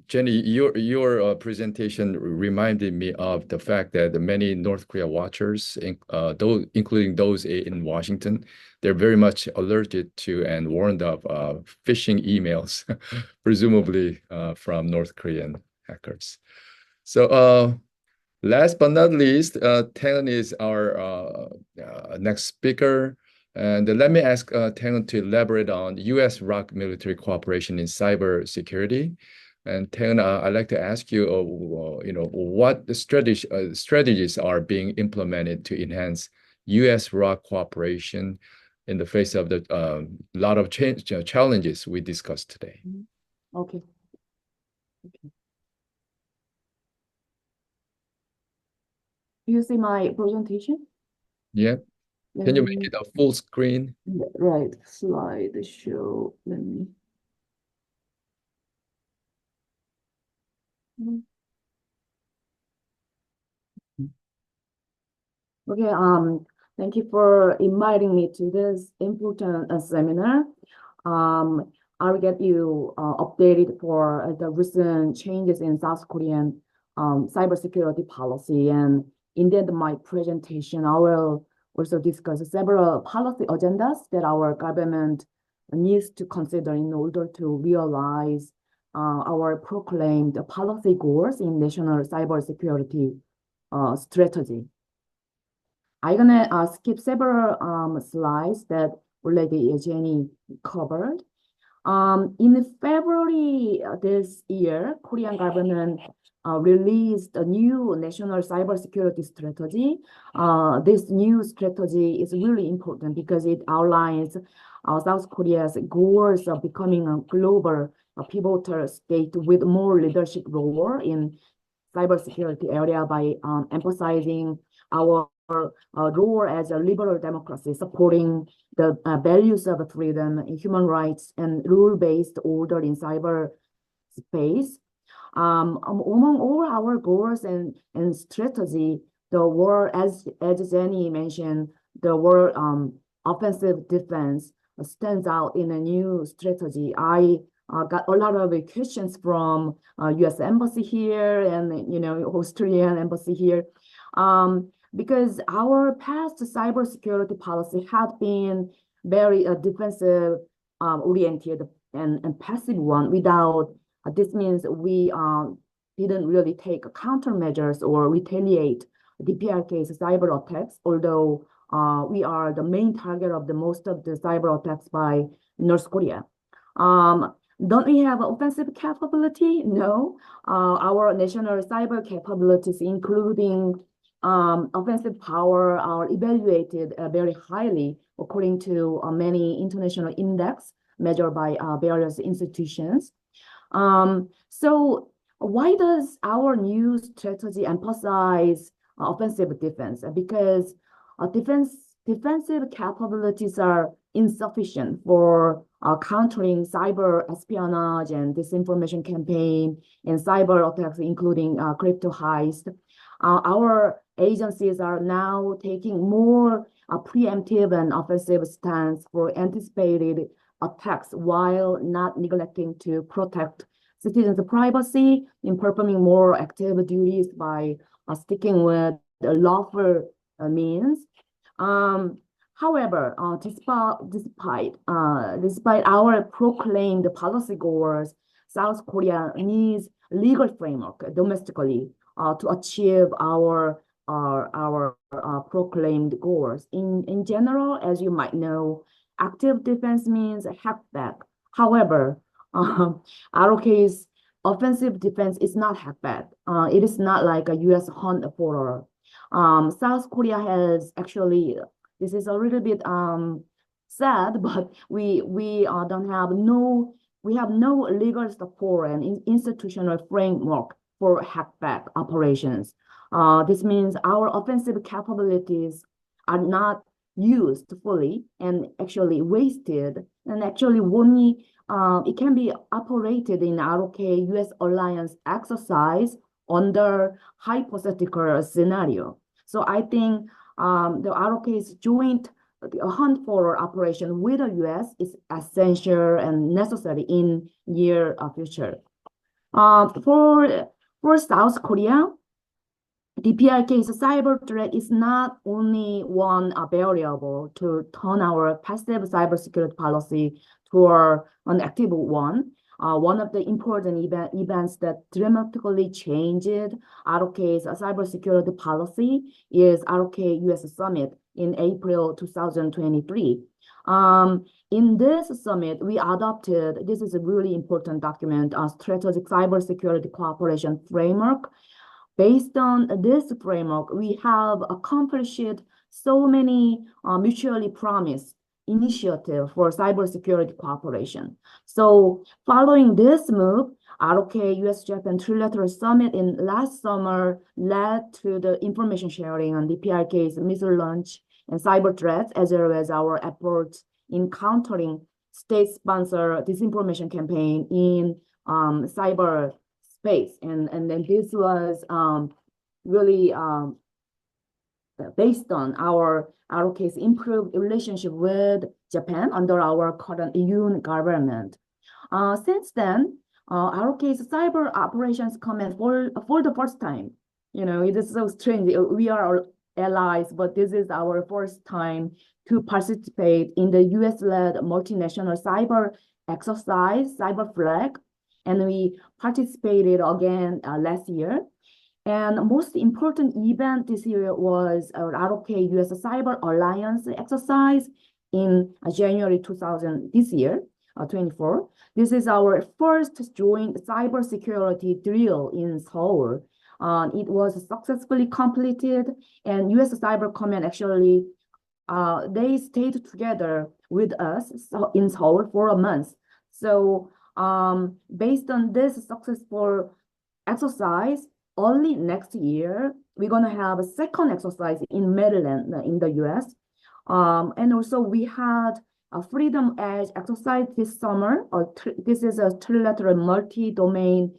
A: Jenny, your presentation reminded me of the fact that many North Korea watchers, including those in Washington, they're very much alerted to and warned of phishing emails, presumably from North Korean hackers. So last but not least, Tae-Eun is our next speaker. And let me ask Tae-Eun to elaborate on U.S. ROK military cooperation in cybersecurity. And Tae-Eun, I'd like to ask you, what the strategies are being implemented to enhance U.S. ROK cooperation in the face of the lot of challenges we discussed today.
G: Okay. You see my presentation?
A: Yeah. Can you make it a full screen?
G: Right, slideshow. Let me. Okay, thank you for inviting me to this important seminar. I'll get you updated for the recent changes in South Korean cybersecurity policy. And in the end of my presentation, I will also discuss several policy agendas that our government needs to consider in order to realize our proclaimed policy goals in national cybersecurity strategy. I'm gonna skip several slides that already Jenny covered. In February this year, Korean government released a new national cybersecurity strategy. This new strategy is really important because it outlines South Korea's goals of becoming a global pivotal state with more leadership role in cybersecurity area by emphasizing our role as a liberal democracy, supporting the values of freedom, human rights, and rule-based order in cyberspace. Among all our goals and strategy, the word, as Jenny mentioned, the word offensive defense stands out in a new strategy. I got a lot of questions from U.S. Embassy here and Australian Embassy here. because our past cybersecurity policy had been very defensive oriented and passive one without, this means we didn't really take countermeasures or retaliate DPRK's cyber attacks, although we are the main target of the most of the cyber attacks by North Korea. Don't we have offensive capability? No. Our national cyber capabilities, including offensive power, are evaluated very highly according to many international index measured by various institutions. So why does our new strategy emphasize offensive defense? Because defensive capabilities are insufficient for countering cyber espionage and disinformation campaign and cyber attacks, including crypto heist. Our agencies are now taking more preemptive and offensive stance for anticipated attacks while not neglecting to protect citizens' privacy in performing more active duties by sticking with the lawful means. However, despite our proclaimed policy goals, South Korea needs legal framework domestically to achieve our proclaimed goals. In general, as you might know, active defense means hack back. However, ROK's offensive defense is not hack back. It is not like a U.S. hunt for South Korea has actually, this is a little bit sad, but we have no legal support and institutional framework for hackback operations. This means our offensive capabilities are not used fully and actually wasted, and actually only it can be operated in ROK U.S. alliance exercise under hypothetical scenario. So I think the ROK's joint hunt for operation with the U.S. is essential and necessary in near future. For South Korea, DPRK's cyber threat is not only one variable to turn our passive cybersecurity policy to an active one. One of the important events that dramatically changed ROK's cybersecurity policy is ROK U.S. Summit in April 2023. In this summit, we adopted, this is a really important document, a strategic cybersecurity cooperation framework. Based on this framework, we have accomplished so many mutually promised initiatives for cybersecurity cooperation. So following this move, ROK US-Japan Trilateral Summit in last summer led to the information sharing on DPRK's missile launch and cyber threats, as well as our efforts in countering state-sponsored disinformation campaign in cyber space. And then this was really based on our ROK's improved relationship with Japan under our current Tae-Eun government. Since then, ROK's cyber operations command for the first time. You know, it is so strange. We are allies, but this is our first time to participate in the US-led multinational cyber exercise, Cyber Flag, and we participated again last year. And most important event this year was our ROK US Cyber Alliance exercise in January 2000 this year, 24. This is our first joint cybersecurity drill in Seoul. It was successfully completed, and US Cyber Command actually they stayed together with us in Seoul for a month. So based on this successful exercise, early next year, we're going to have a second exercise in Maryland in the US. And also we had a Freedom Edge exercise this summer. This is a trilateral multi-domain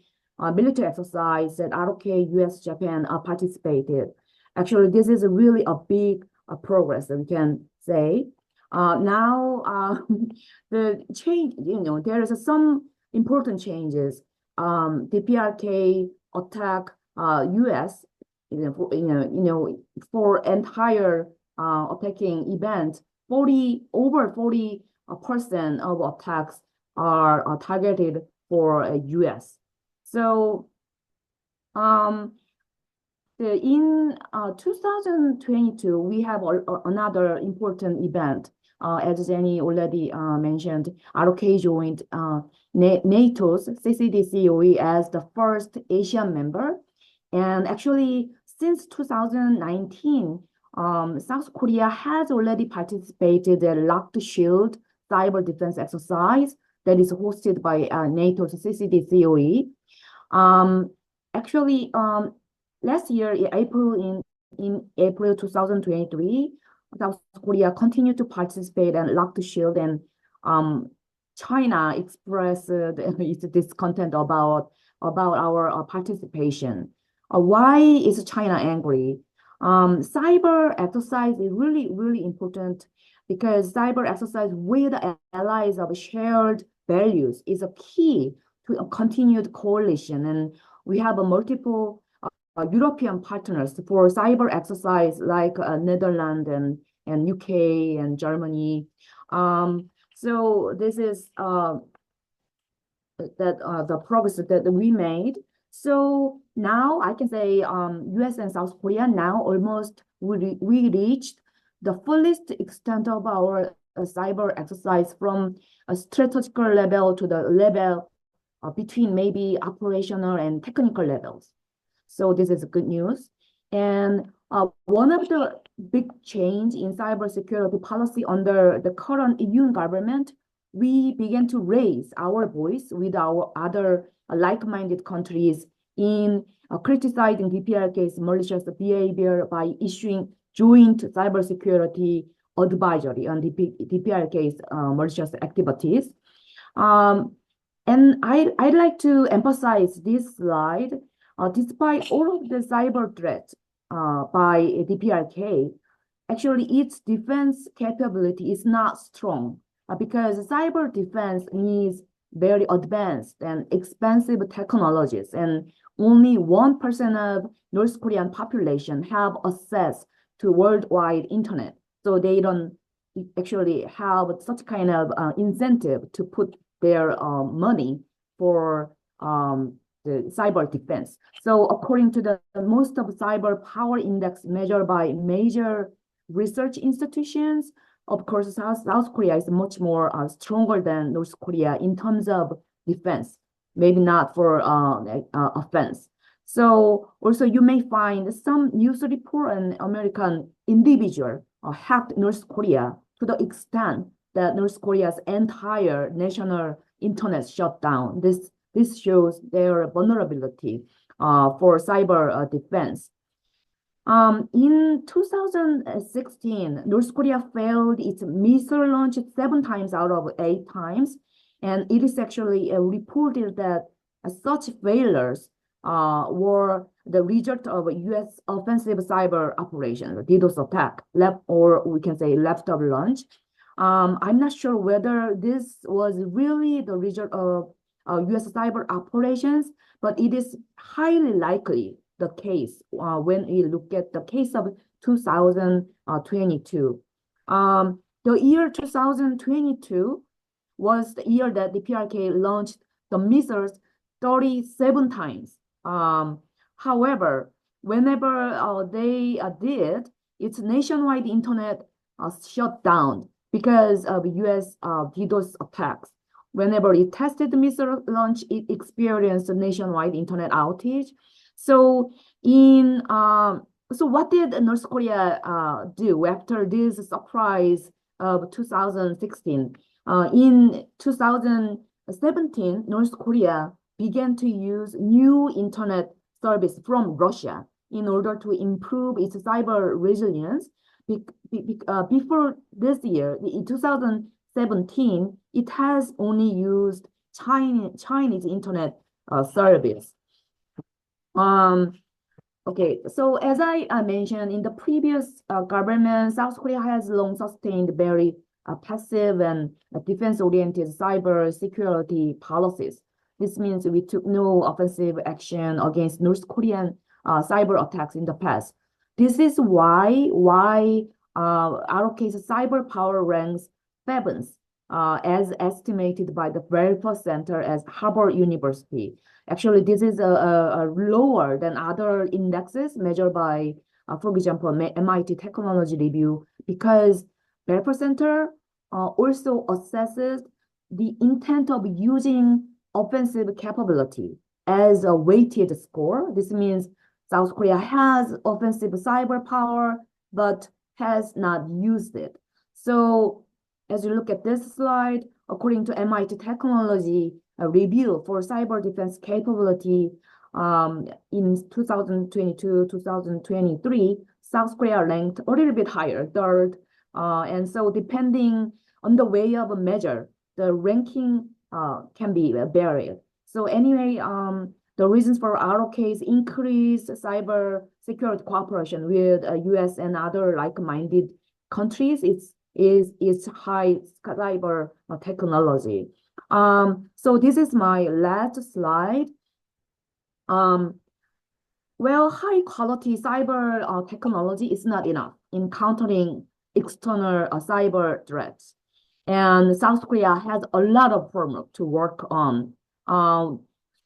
G: military exercise that ROK US Japan participated. Actually, this is really a big progress that we can say. Now the change, you know, there is some important changes. The PRK attack US for entire attacking event, over 40% of attacks are targeted for US. So in 2022, we have another important event. As Jenny already mentioned, ROK joined NATO's CCDCOE as the first Asian member. And actually, since 2019, South Korea has already participated in the Locked Shield cyber defense exercise that is hosted by NATO's CCDCOE. Actually, last year, in April 2023, South Korea continued to participate in Locked Shield, and China expressed its discontent about our participation. Why is China angry? Cyber exercise is really, really important because cyber exercise with allies of shared values is a key to a continued coalition. And we have a multiple European partners for cyber exercise like Netherlands and UK and Germany. So this is the progress that we made. So now I can say US and South Korea now almost we reached the fullest extent of our cyber exercise from a strategical level to the level between maybe operational and technical levels. So this is good news. And one of the big change in cybersecurity policy under the current EU government, we began to raise our voice with our other like-minded countries in criticizing DPRK's malicious behavior by issuing joint cybersecurity advisory on DPRK's malicious activities. And I'd like to emphasize this slide. Despite all of the cyber threats by DPRK, actually its defense capability is not strong because cyber defense needs very advanced and expensive technologies, and only 1% of North Korean population have access to worldwide internet. So they don't actually have such kind of incentive to put their money for the cyber defense. So according to the most of cyber power index measured by major research institutions, of course, South Korea is much more stronger than North Korea in terms of defense, maybe not for offense. So also you may find some news report an American individual hacked North Korea to the extent that North Korea's entire national internet shut down. This shows their vulnerability for cyber defense. In 2016, North Korea failed its missile launch 7 times out of 8 times. And it is actually reported that such failures were the result of U.S. offensive cyber operation, the DDoS attack, or we can say left of launch. I'm not sure whether this was really the result of U.S. cyber operations, but it is highly likely the case when we look at the case of 2022. The year 2022 was the year that the DPRK launched the missiles 37 times. However, whenever they did, its nationwide internet shut down because of U.S. DDoS attacks. Whenever it tested the missile launch, it experienced a nationwide internet outage. So so what did North Korea do after this surprise of 2016? In 2017, North Korea began to use new internet service from Russia in order to improve its cyber resilience. Before this year, in 2017, it has only used Chinese internet service. Okay, so as I mentioned in the previous government, South Korea has long sustained very passive and defense-oriented cyber security policies. This means we took no offensive action against North Korean cyber attacks in the past. This is why ROK's cyber power ranks seventh, as estimated by the Belfer Center as Harvard University. Actually, this is lower than other indexes measured by, for example, MIT Technology Review, because Belfer Center also assesses the intent of using offensive capability as a weighted score. This means South Korea has offensive cyber power, but has not used it. So as you look at this slide, according to MIT Technology Review for cyber defense capability, in 2022, 2023, South Korea ranked a little bit higher, third. And so depending on the way of a measure, the ranking can be varied. So anyway, the reasons for ROK's increased cyber security cooperation with U.S. and other like-minded countries is high cyber technology. So this is my last slide. Well, high quality cyber technology is not enough in countering external cyber threats. And South Korea has a lot of homework to work on.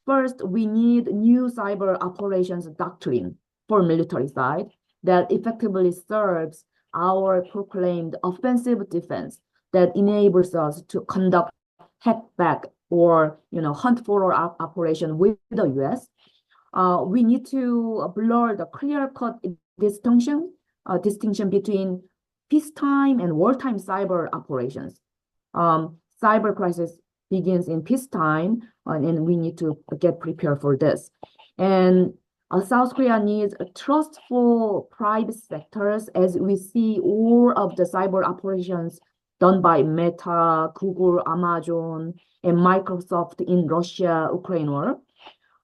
G: First, we need new cyber operations doctrine for military side that effectively serves our proclaimed offensive defense that enables us to conduct hack back or hunt for operation with the U.S. We need to blur the clear-cut distinction between peacetime and wartime cyber operations. Cyber crisis begins in peacetime, and we need to get prepared for this. And South Korea needs trustful private sectors, as we see all of the cyber operations done by Meta, Google, Amazon, and Microsoft in Russia-Ukraine war.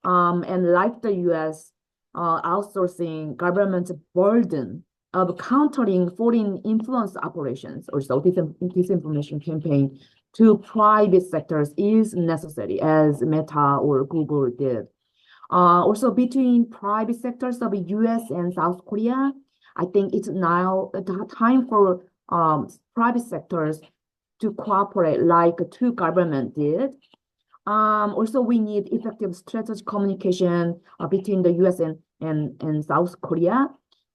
G: And like the U.S., outsourcing government's burden of countering foreign influence operations, also disinformation campaign, to private sectors is necessary, as Meta or Google did. Also, between private sectors of U.S. and South Korea, I think it's now the time for private sectors to cooperate like two governments did. Also, we need effective strategic communication between the U.S. and South Korea.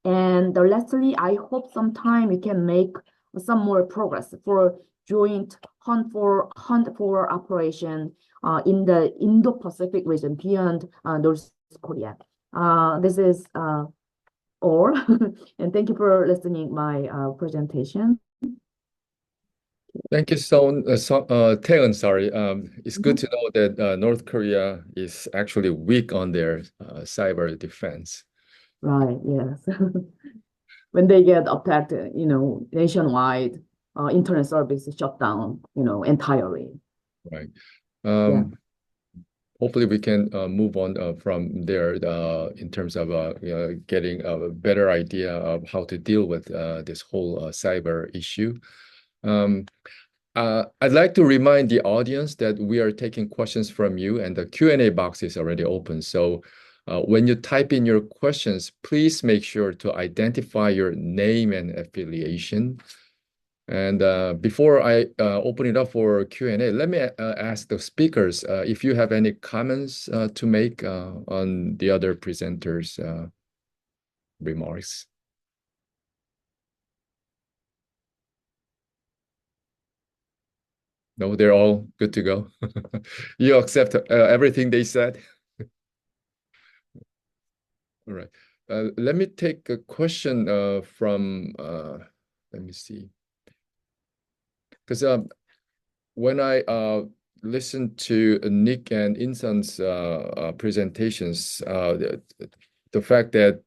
G: And lastly, I hope sometime we can make some more progress for joint hunt for operation in the Indo-Pacific region beyond North Korea. This is all, and thank you for listening my presentation.
A: Thank you, Tae-Eun, sorry. It's good to know that North Korea is actually weak on their cyber defense.
G: Right, yes. When they get attacked, nationwide, internet service is shut down, entirely.
A: Right.
G: Yeah.
A: Hopefully we can move on from there in terms of getting a better idea of how to deal with this whole cyber issue. I'd like to remind the audience that we are taking questions from you, and the Q&A box is already open. So when you type in your questions, please make sure to identify your name and affiliation. And before I open it up for Q&A, let me ask the speakers if you have any comments to make on the other presenters' remarks. No, they're all good to go. You accept everything they said? All right. Let me take a question from, let me see. Because when I listened to Nick and Insun's presentations, the fact that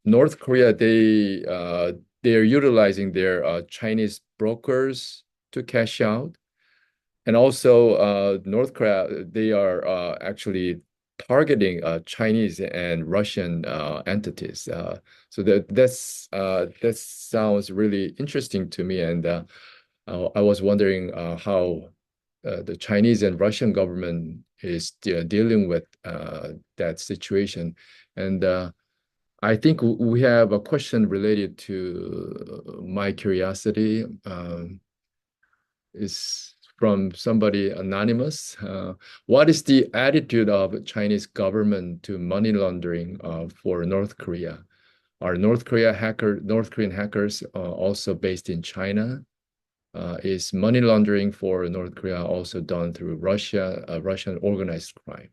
A: North Korea, they're utilizing their Chinese brokers to cash out. And also North Korea, they are actually targeting Chinese and Russian entities. So that sounds really interesting to me. And I was wondering how the Chinese and Russian government is dealing with that situation. And I think we have a question related to my curiosity. Is from somebody anonymous. What is the attitude of Chinese government to money laundering for North Korea? Are North Korean hackers also based in China? Is money laundering for North Korea also done through Russian organized crime?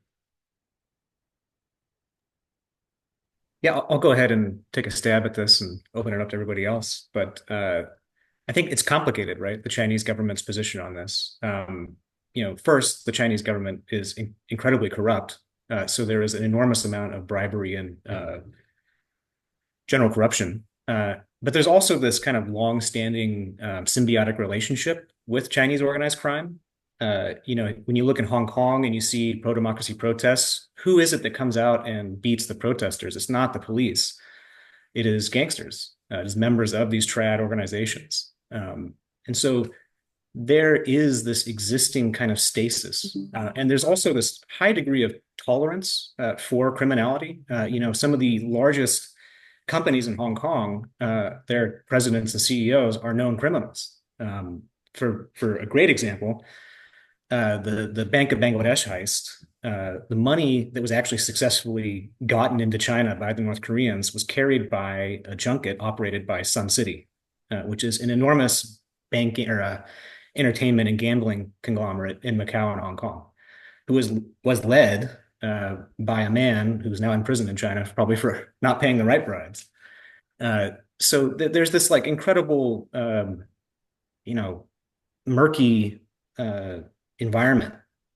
D: Yeah, I'll go ahead and take a stab at this and open it up to everybody else. But I think it's complicated, right? The Chinese government's position on this. First, the Chinese government is incredibly corrupt. So there is an enormous amount of bribery and general corruption. But there's also this kind of long-standing symbiotic relationship with Chinese organized crime. When you look in Hong Kong and you see pro-democracy protests, who is it that comes out and beats the protesters? It's not the police. It is gangsters. It is members of these trad organizations. And so there is this existing kind of stasis. And there's also this high degree of tolerance for criminality. Some of the largest companies in Hong Kong, their presidents and CEOs are known criminals. For a great example, the Bank of Bangladesh heist, the money that was actually successfully gotten into China by the North Koreans was carried by a junket operated by Sun City, which is an enormous banking or entertainment and gambling conglomerate in Macau and Hong Kong, who was led by a man who's now in prison in China, probably for not paying the right bribes. So there's this like incredible, murky environment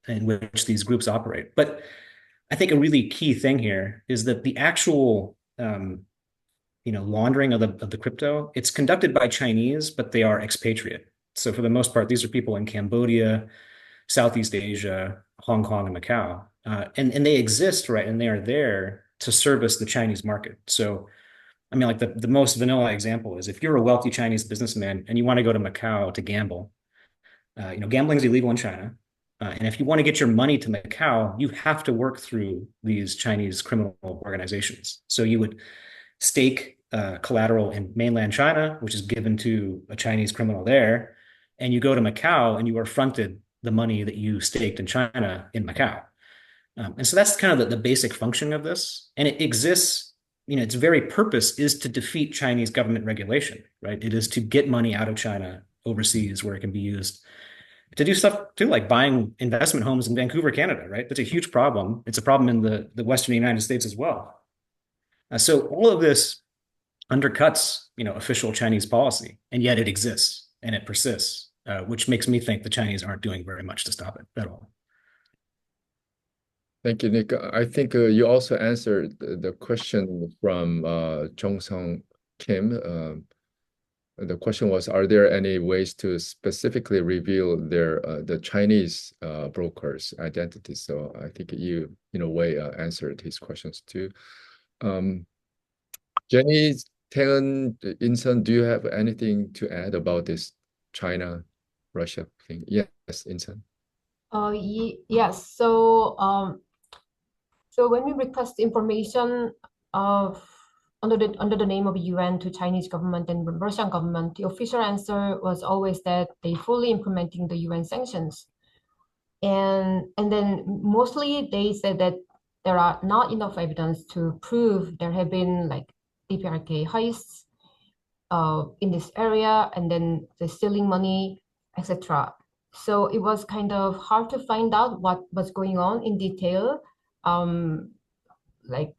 D: in which these groups operate. But I think a really key thing here is that the actual, laundering of the crypto, it's conducted by Chinese, but they are expatriate. So for the most part, these are people in Cambodia, Southeast Asia, Hong Kong, and Macau. And they exist, right? And they are there to service the Chinese market. So, I mean, like the most vanilla example is if you're a wealthy Chinese businessman and you want to go to Macau to gamble, gambling is illegal in China. And if you want to get your money to Macau, you have to work through these Chinese criminal organizations. So you would stake collateral in mainland China, which is given to a Chinese criminal there, and you go to Macau and you are fronted the money that you staked in China in Macau. And so that's kind of the basic function of this. And it exists, its very purpose is to defeat Chinese government regulation, right? It is to get money out of China overseas where it can be used to do stuff too, like buying investment homes in Vancouver, Canada, right? That's a huge problem. It's a problem in the Western United States as well. So all of this undercuts, official Chinese policy, and yet it exists and it persists, which makes me think the Chinese aren't doing very much to stop it at all.
A: Thank you, Nick. I think you also answered the question from Jong-sung Kim. The question was, are there any ways to specifically reveal the Chinese brokers' identities? So I think you, in a way, answered his questions too. Jenny, Tae-Eun, Insun, do you have anything to add about this China-Russia thing? Yes, Insun.
E: Yes. So when we request information under the name of UN to Chinese government and Russian government, the official answer was always that they fully implementing the UN sanctions. And then mostly they said that there are not enough evidence to prove there have been like DPRK heists in this area, and then the stealing money, etc. So it was kind of hard to find out what was going on in detail, like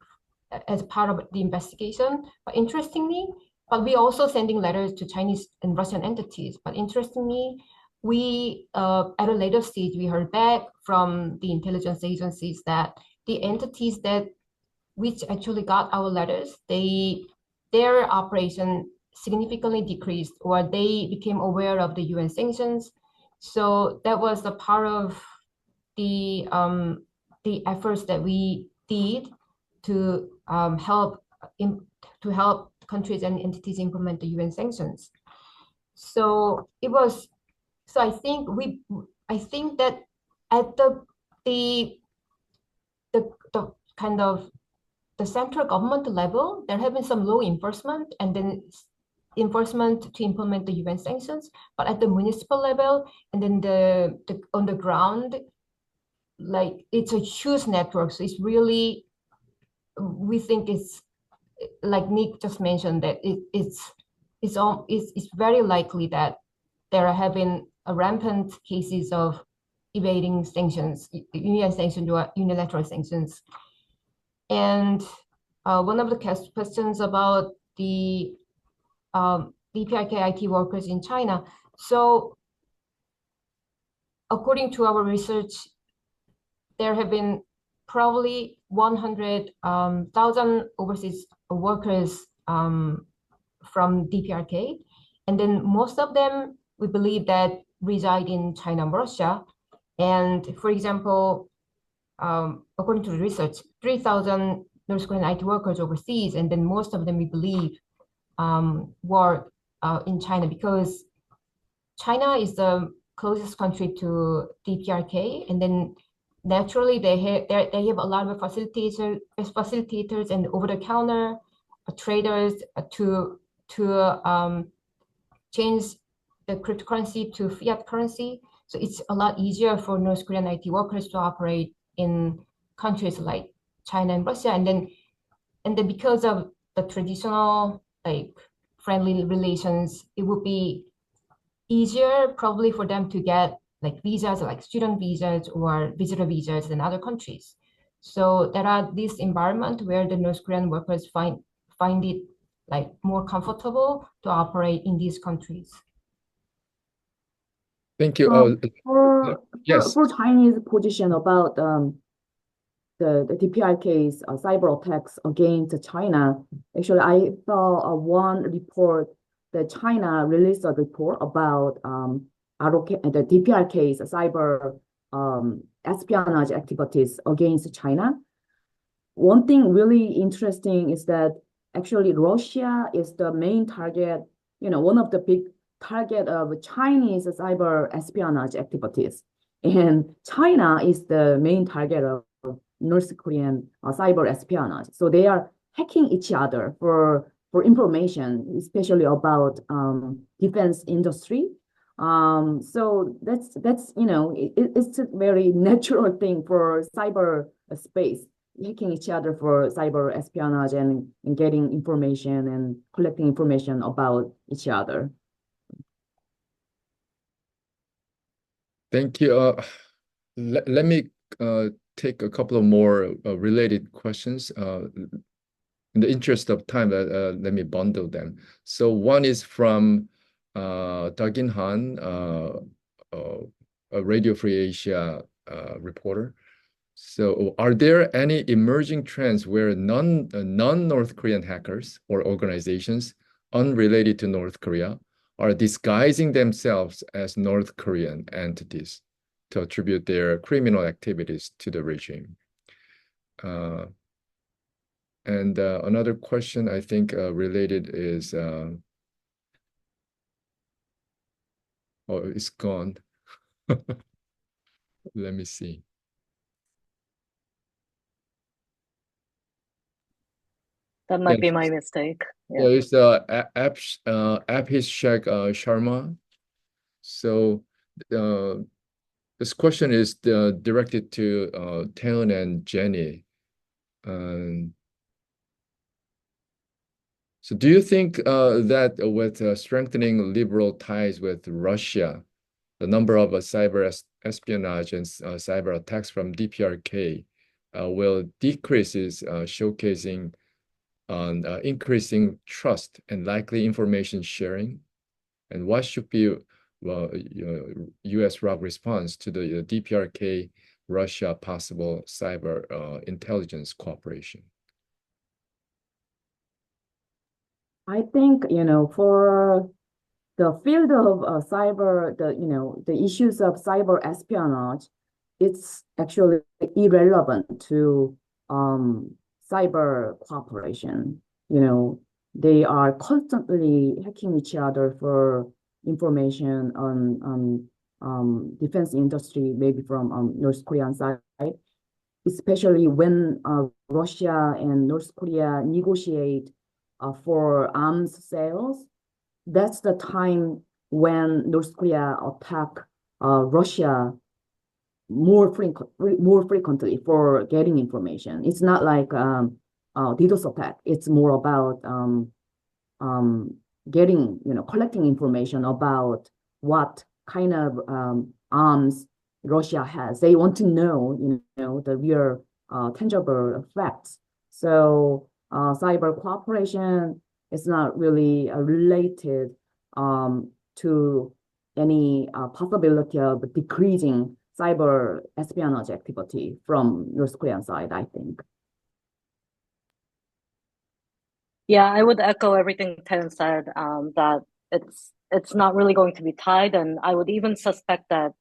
E: as part of the investigation. But interestingly, we also sending letters to Chinese and Russian entities. But interestingly, we at a later stage we heard back from the intelligence agencies that the entities which actually got our letters, their operation significantly decreased, or they became aware of the UN sanctions. So that was a part of the efforts that we did to help countries and entities implement the UN sanctions. So it was. So I think that at the kind of the central government level, there have been some law enforcement and then enforcement to implement the UN sanctions, but at the municipal level and then the on the ground, like it's a huge network. So it's really, we think it's like Nick just mentioned that it's very likely that there have been rampant cases of evading sanctions, UN sanctions or unilateral sanctions. And one of the questions about the DPRK IT workers in China. So according to our research, there have been probably 100,000 overseas workers from DPRK. And then most of them, we believe that reside in China and Russia. And for example, according to the research, 3,000 North Korean IT workers overseas, and then most of them, we believe, work in China because China is the closest country to DPRK, and then naturally they have a lot of facilitators and over-the-counter traders to change the cryptocurrency to fiat currency. So it's a lot easier for North Korean IT workers to operate in countries like China and Russia, and then because of the traditional like friendly relations, it would be easier probably for them to get like visas like student visas or visitor visas in other countries. So there are this environment where the North Korean workers find it like more comfortable to operate in these countries.
A: Thank you. Yes.
G: For Chinese position about the DPRK's cyber attacks against China, actually, I saw one report that China released a report about ROK, the DPRK's cyber espionage activities against China. One thing really interesting is that actually Russia is the main target, one of the big target of Chinese cyber espionage activities. And China is the main target of North Korean cyber espionage. So they are hacking each other for information, especially about defense industry. So that's it's a very natural thing for cyber space, hacking each other for cyber espionage and getting information and collecting information about each other.
A: Thank you. Let me take a couple of more related questions. In the interest of time, let me bundle them. So one is from Tae-Eun Han, a Radio Free Asia reporter. So are there any emerging trends where non-North Korean hackers or organizations unrelated to North Korea are disguising themselves as North Korean entities to attribute their criminal activities to the regime? And another question I think related is, oh, it's gone. Let me see.
F: That might be my mistake.
A: Yeah, it's Abhishek Sharma. So this question is directed to Tae-Eun and Jenny. So do you think that with strengthening liberal ties with Russia, the number of cyber espionage and cyber attacks from DPRK will decreases, showcasing on increasing trust and likely information sharing? And what should be U.S. ROK response to the DPRK Russia possible cyber intelligence cooperation?
G: I think, for the field of cyber, the issues of cyber espionage, it's actually irrelevant to cyber cooperation. They are constantly hacking each other for information on defense industry, maybe from North Korean side. especially when Russia and North Korea negotiate for arms sales. That's the time when North Korea attack Russia more frequently for getting information. It's not like DDoS attack. It's more about getting, collecting information about what kind of arms Russia has. They want to know, the real tangible facts. So cyber cooperation is not really related to any possibility of decreasing cyber espionage activity from North Korean side, I think.
F: Yeah, I would echo everything Tae-Eun said, that it's not really going to be tied, and I would even suspect that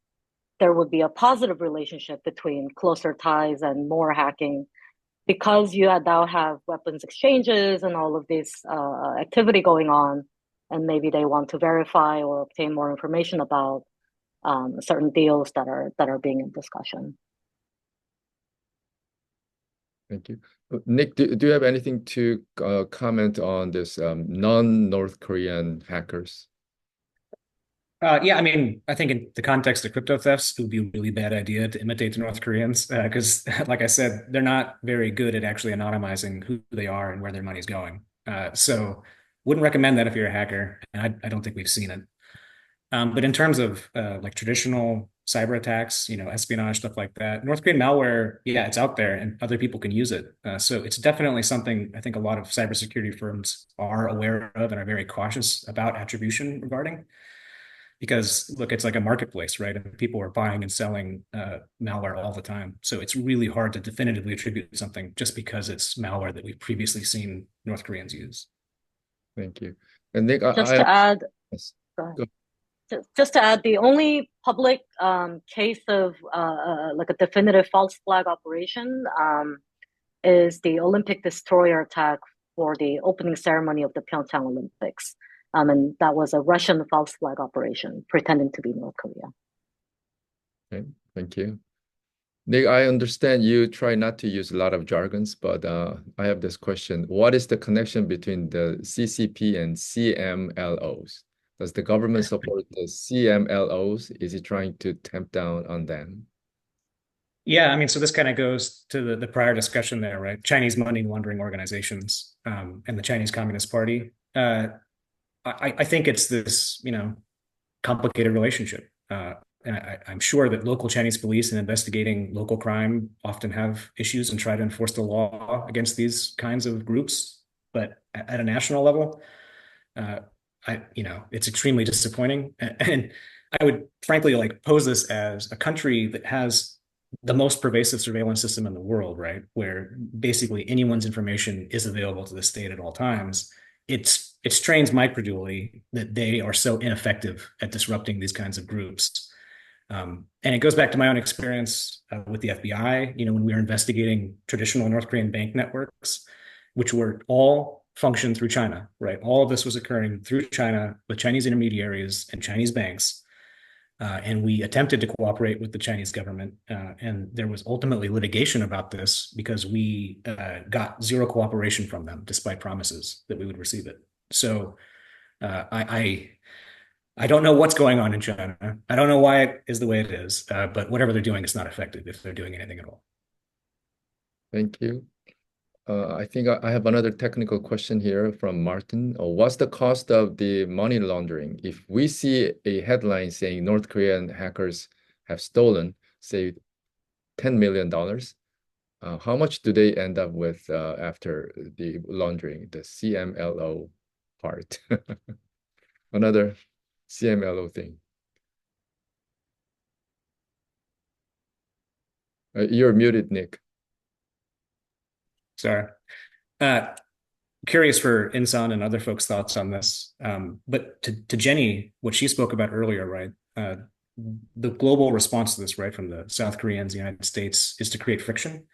F: there would be a positive relationship between closer ties and more hacking, because you now have weapons exchanges and all of this activity going on, and maybe they want to verify or obtain more information about certain deals that are being in discussion.
A: Thank you. Nick, do you have anything to comment on this non-North Korean hackers?
D: Yeah, I mean, I think in the context of crypto thefts, it would be a really bad idea to imitate the North Koreans because, like I said, they're not very good at actually anonymizing who they are and where their money's going. So wouldn't recommend that if you're a hacker, and I don't think we've seen it. But in terms of like traditional cyber attacks, espionage, stuff like that, North Korean malware, yeah, it's out there and other people can use it. So it's definitely something I think a lot of cybersecurity firms are aware of and are very cautious about attribution regarding. Because look, it's like a marketplace, right? And people are buying and selling malware all the time. So it's really hard to definitively attribute something just because it's malware that we've previously seen North Koreans use.
A: Thank you. And Nick,
F: to add,
A: yes.
F: Just to add, the only public case of like a definitive false flag operation is the Olympic destroyer attack for the opening ceremony of the Pyeongchang Olympics. And that was a Russian false flag operation pretending to be North Korea.
A: Okay, thank you. Nick, I understand you try not to use a lot of jargons, but I have this question. What is the connection between the CCP and CMLOs? Does the government support the CMLOs? Is it trying to tamp down on them?
D: Yeah, I mean, so this kind of goes to the prior discussion there, right? Chinese money laundering organizations and the Chinese Communist Party. I think it's this, complicated relationship. And I'm sure that local Chinese police in investigating local crime often have issues and try to enforce the law against these kinds of groups. But at a national level, it's extremely disappointing. And I would frankly pose this as a country that has the most pervasive surveillance system in the world, right? Where basically anyone's information is available to the state at all times. It strains my credulity that they are so ineffective at disrupting these kinds of groups. And it goes back to my own experience with the FBI, when we were investigating traditional North Korean bank networks, which were all functioned through China, right? All of this was occurring through China with Chinese intermediaries and Chinese banks. And we attempted to cooperate with the Chinese government. And there was ultimately litigation about this because we got zero cooperation from them, despite promises that we would receive it. So I don't know what's going on in China. I don't know why it is the way it is, but whatever they're doing is not effective if they're doing anything at all.
A: Thank you. I think I have another technical question here from Martin. What's the cost of the money laundering? If we see a headline saying North Korean hackers have stolen, say, $10 million, how much do they end up with after the laundering, the CMLO part? Another CMLO thing. You're muted, Nick.
D: Sorry. Curious for Insun and other folks' thoughts on this. But to Jenny, what she spoke about earlier, right? The global response to this, right, from the South Koreans, the United States, is to create friction.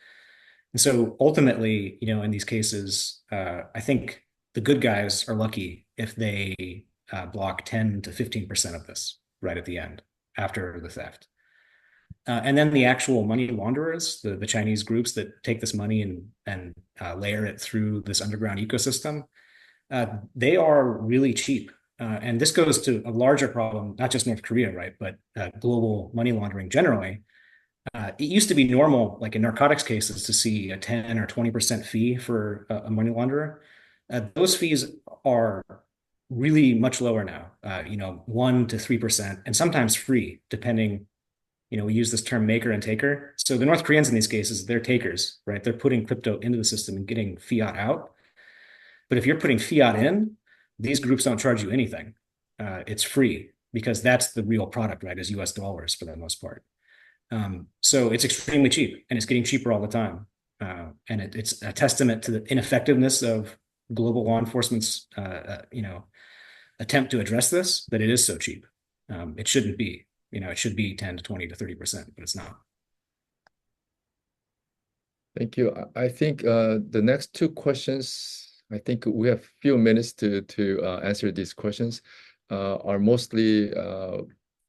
D: And so ultimately, in these cases, I think the good guys are lucky if they block 10 to 15% of this right at the end after the theft. And then the actual money launderers, the Chinese groups that take this money and layer it through this underground ecosystem, they are really cheap. And this goes to a larger problem, not just North Korea, right, but global money laundering generally. It used to be normal, like in narcotics cases, to see a 10 or 20% fee for a money launderer. Those fees are really much lower now, 1 to 3%, and sometimes free, depending, we use this term maker and taker. So the North Koreans in these cases, they're takers, right? They're putting crypto into the system and getting fiat out. But if you're putting fiat in, these groups don't charge you anything. It's free because that's the real product, right? Is US dollars for the most part. So it's extremely cheap and it's getting cheaper all the time. And it's a testament to the ineffectiveness of global law enforcement's, attempt to address this, that it is so cheap. It shouldn't be, it should be 10 to 20 to 30%, but it's not.
A: Thank you. I think the next two questions, I think we have a few minutes to answer these questions, are mostly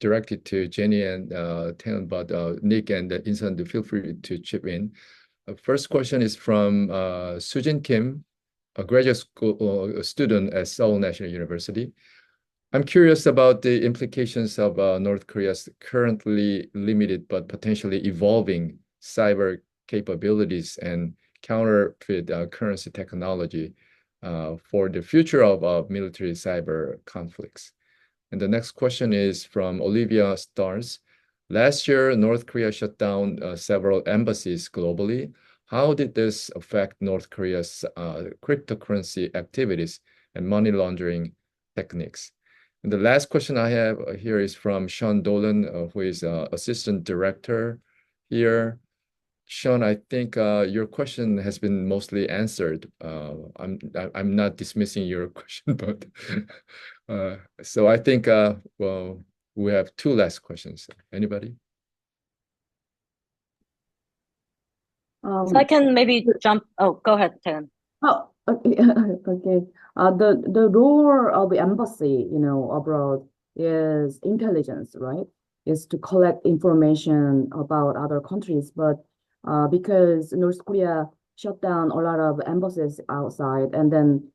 A: directed to Jenny and Tae-Eun, but Nick and Insun, feel free to chip in. First question is from Sujin Kim, a graduate school student at Seoul National University. I'm curious about the implications of North Korea's currently limited but potentially evolving cyber capabilities and counterfeit currency technology for the future of military cyber conflicts. And the next question is from Olivia Stars. Last year, North Korea shut down several embassies globally. How did this affect North Korea's cryptocurrency activities and money laundering techniques? And the last question I have here is from Sean Dolan, who is assistant director here. Sean, I think your question has been mostly answered. I'm not dismissing your question, but so I think well, we have two last questions. Anybody?
F: So I can maybe jump. Oh, go ahead, Tae-Eun.
G: Oh, okay. Okay. The role of the embassy, abroad is intelligence, right? Is to collect information about other countries, but because North Korea shut down a lot of embassies outside, and then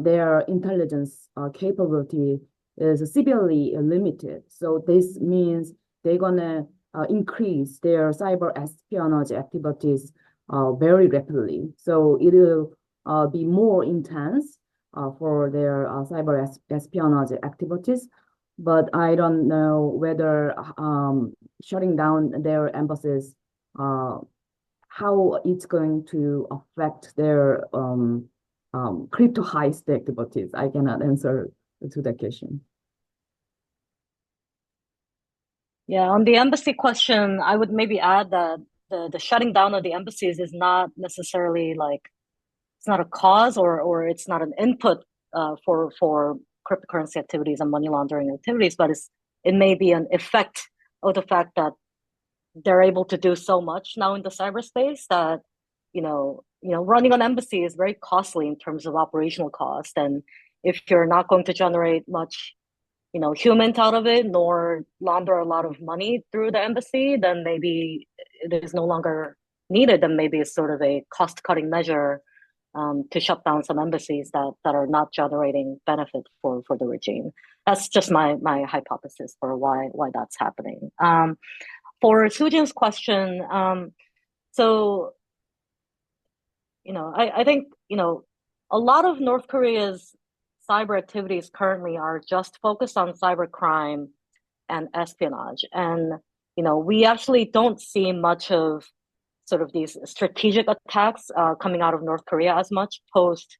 G: their intelligence capability is severely limited. So this means they're gonna increase their cyber espionage activities very rapidly. So it will be more intense for their cyber espionage activities. But I don't know whether shutting down their embassies, how it's going to affect their crypto heist activities. I cannot answer to that question.
F: Yeah, on the embassy question, I would maybe add that the shutting down of the embassies is not necessarily it's not a cause or it's not an input for cryptocurrency activities and money laundering activities, but it may be an effect of the fact that they're able to do so much now in the cyberspace that running an embassy is very costly in terms of operational cost. And if you're not going to generate much humans out of it, nor launder a lot of money through the embassy, then maybe it is no longer needed, and maybe it's sort of a cost-cutting measure to shut down some embassies that are not generating benefit for the regime. That's just my hypothesis for why that's happening. For Sujin's question, so I think a lot of North Korea's cyber activities currently are just focused on cybercrime and espionage, and we actually don't see much of sort of these strategic attacks coming out of North Korea as much post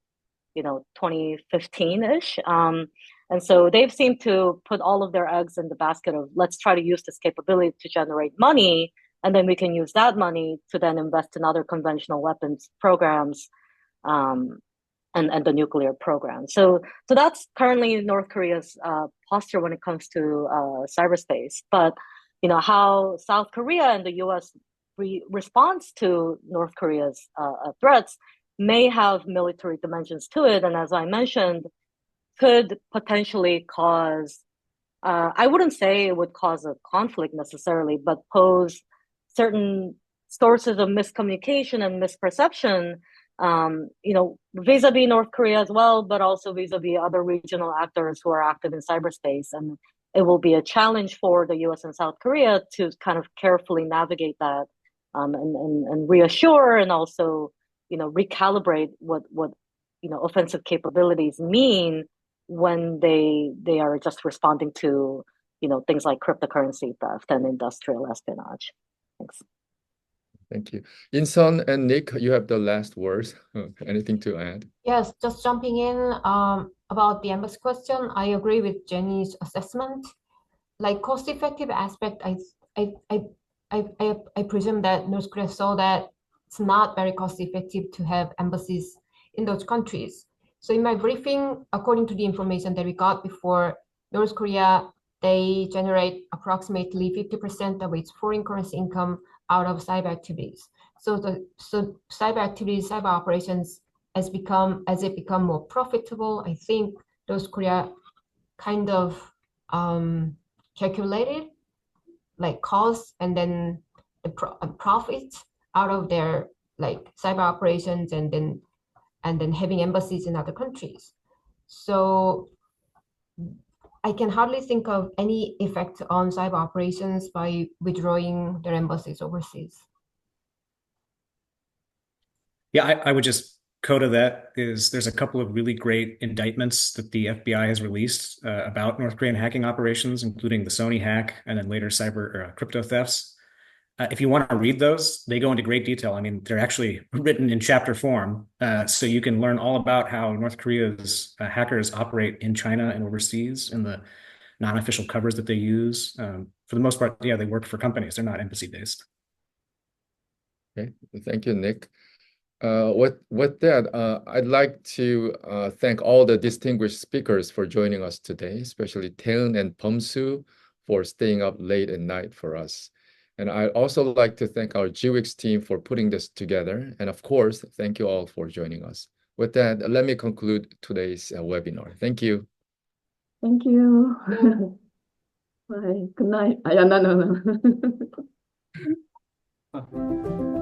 F: 2015-ish. And so they've seemed to put all of their eggs in the basket of let's try to use this capability to generate money, and then we can use that money to then invest in other conventional weapons programs and the nuclear program. So that's currently North Korea's posture when it comes to cyberspace. But how South Korea and the U.S. responds to North Korea's threats may have military dimensions to it, and as I mentioned, could potentially cause, I wouldn't say it would cause a conflict necessarily, but pose certain sources of miscommunication and misperception, vis-a-vis North Korea as well, but also vis-a-vis other regional actors who are active in cyberspace. And it will be a challenge for the US and South Korea to kind of carefully navigate that, and reassure and also, recalibrate what offensive capabilities mean when they are just responding to, things like cryptocurrency theft and industrial espionage. Thanks.
A: Thank you. Insun and Nick, you have the last words. Anything to add?
E: Yes, just jumping in about the embassy question. I agree with Jenny's assessment. Like cost-effective aspect, I presume that North Korea saw that it's not very cost-effective to have embassies in those countries. So in my briefing, according to the information that we got before, North Korea, they generate approximately 50% of its foreign currency income out of cyber activities. So cyber activities, cyber operations, as it become more profitable, I think North Korea kind of calculated like costs and then the profits out of their like cyber operations and then having embassies in other countries. So I can hardly think of any effect on cyber operations by withdrawing their embassies overseas.
D: Yeah, I would just coda that is there's a couple of really great indictments that the FBI has released about North Korean hacking operations, including the Sony hack and then later cyber crypto thefts. If you want to read those, they go into great detail. I mean, they're actually written in chapter form, so you can learn all about how North Korea's hackers operate in China and overseas and the non-official covers that they use. For the most part, yeah, they work for companies. They're not embassy-based.
A: Okay, thank you, Nick. With that, I'd like to thank all the distinguished speakers for joining us today, especially Tae-Eun and Bum-Soo for staying up late at night for us. And I'd also like to thank our GWIKS team for putting this together. And of course, thank you all for joining us. With that, let me conclude today's webinar. Thank you.
G: Thank you. Bye. Good night. No.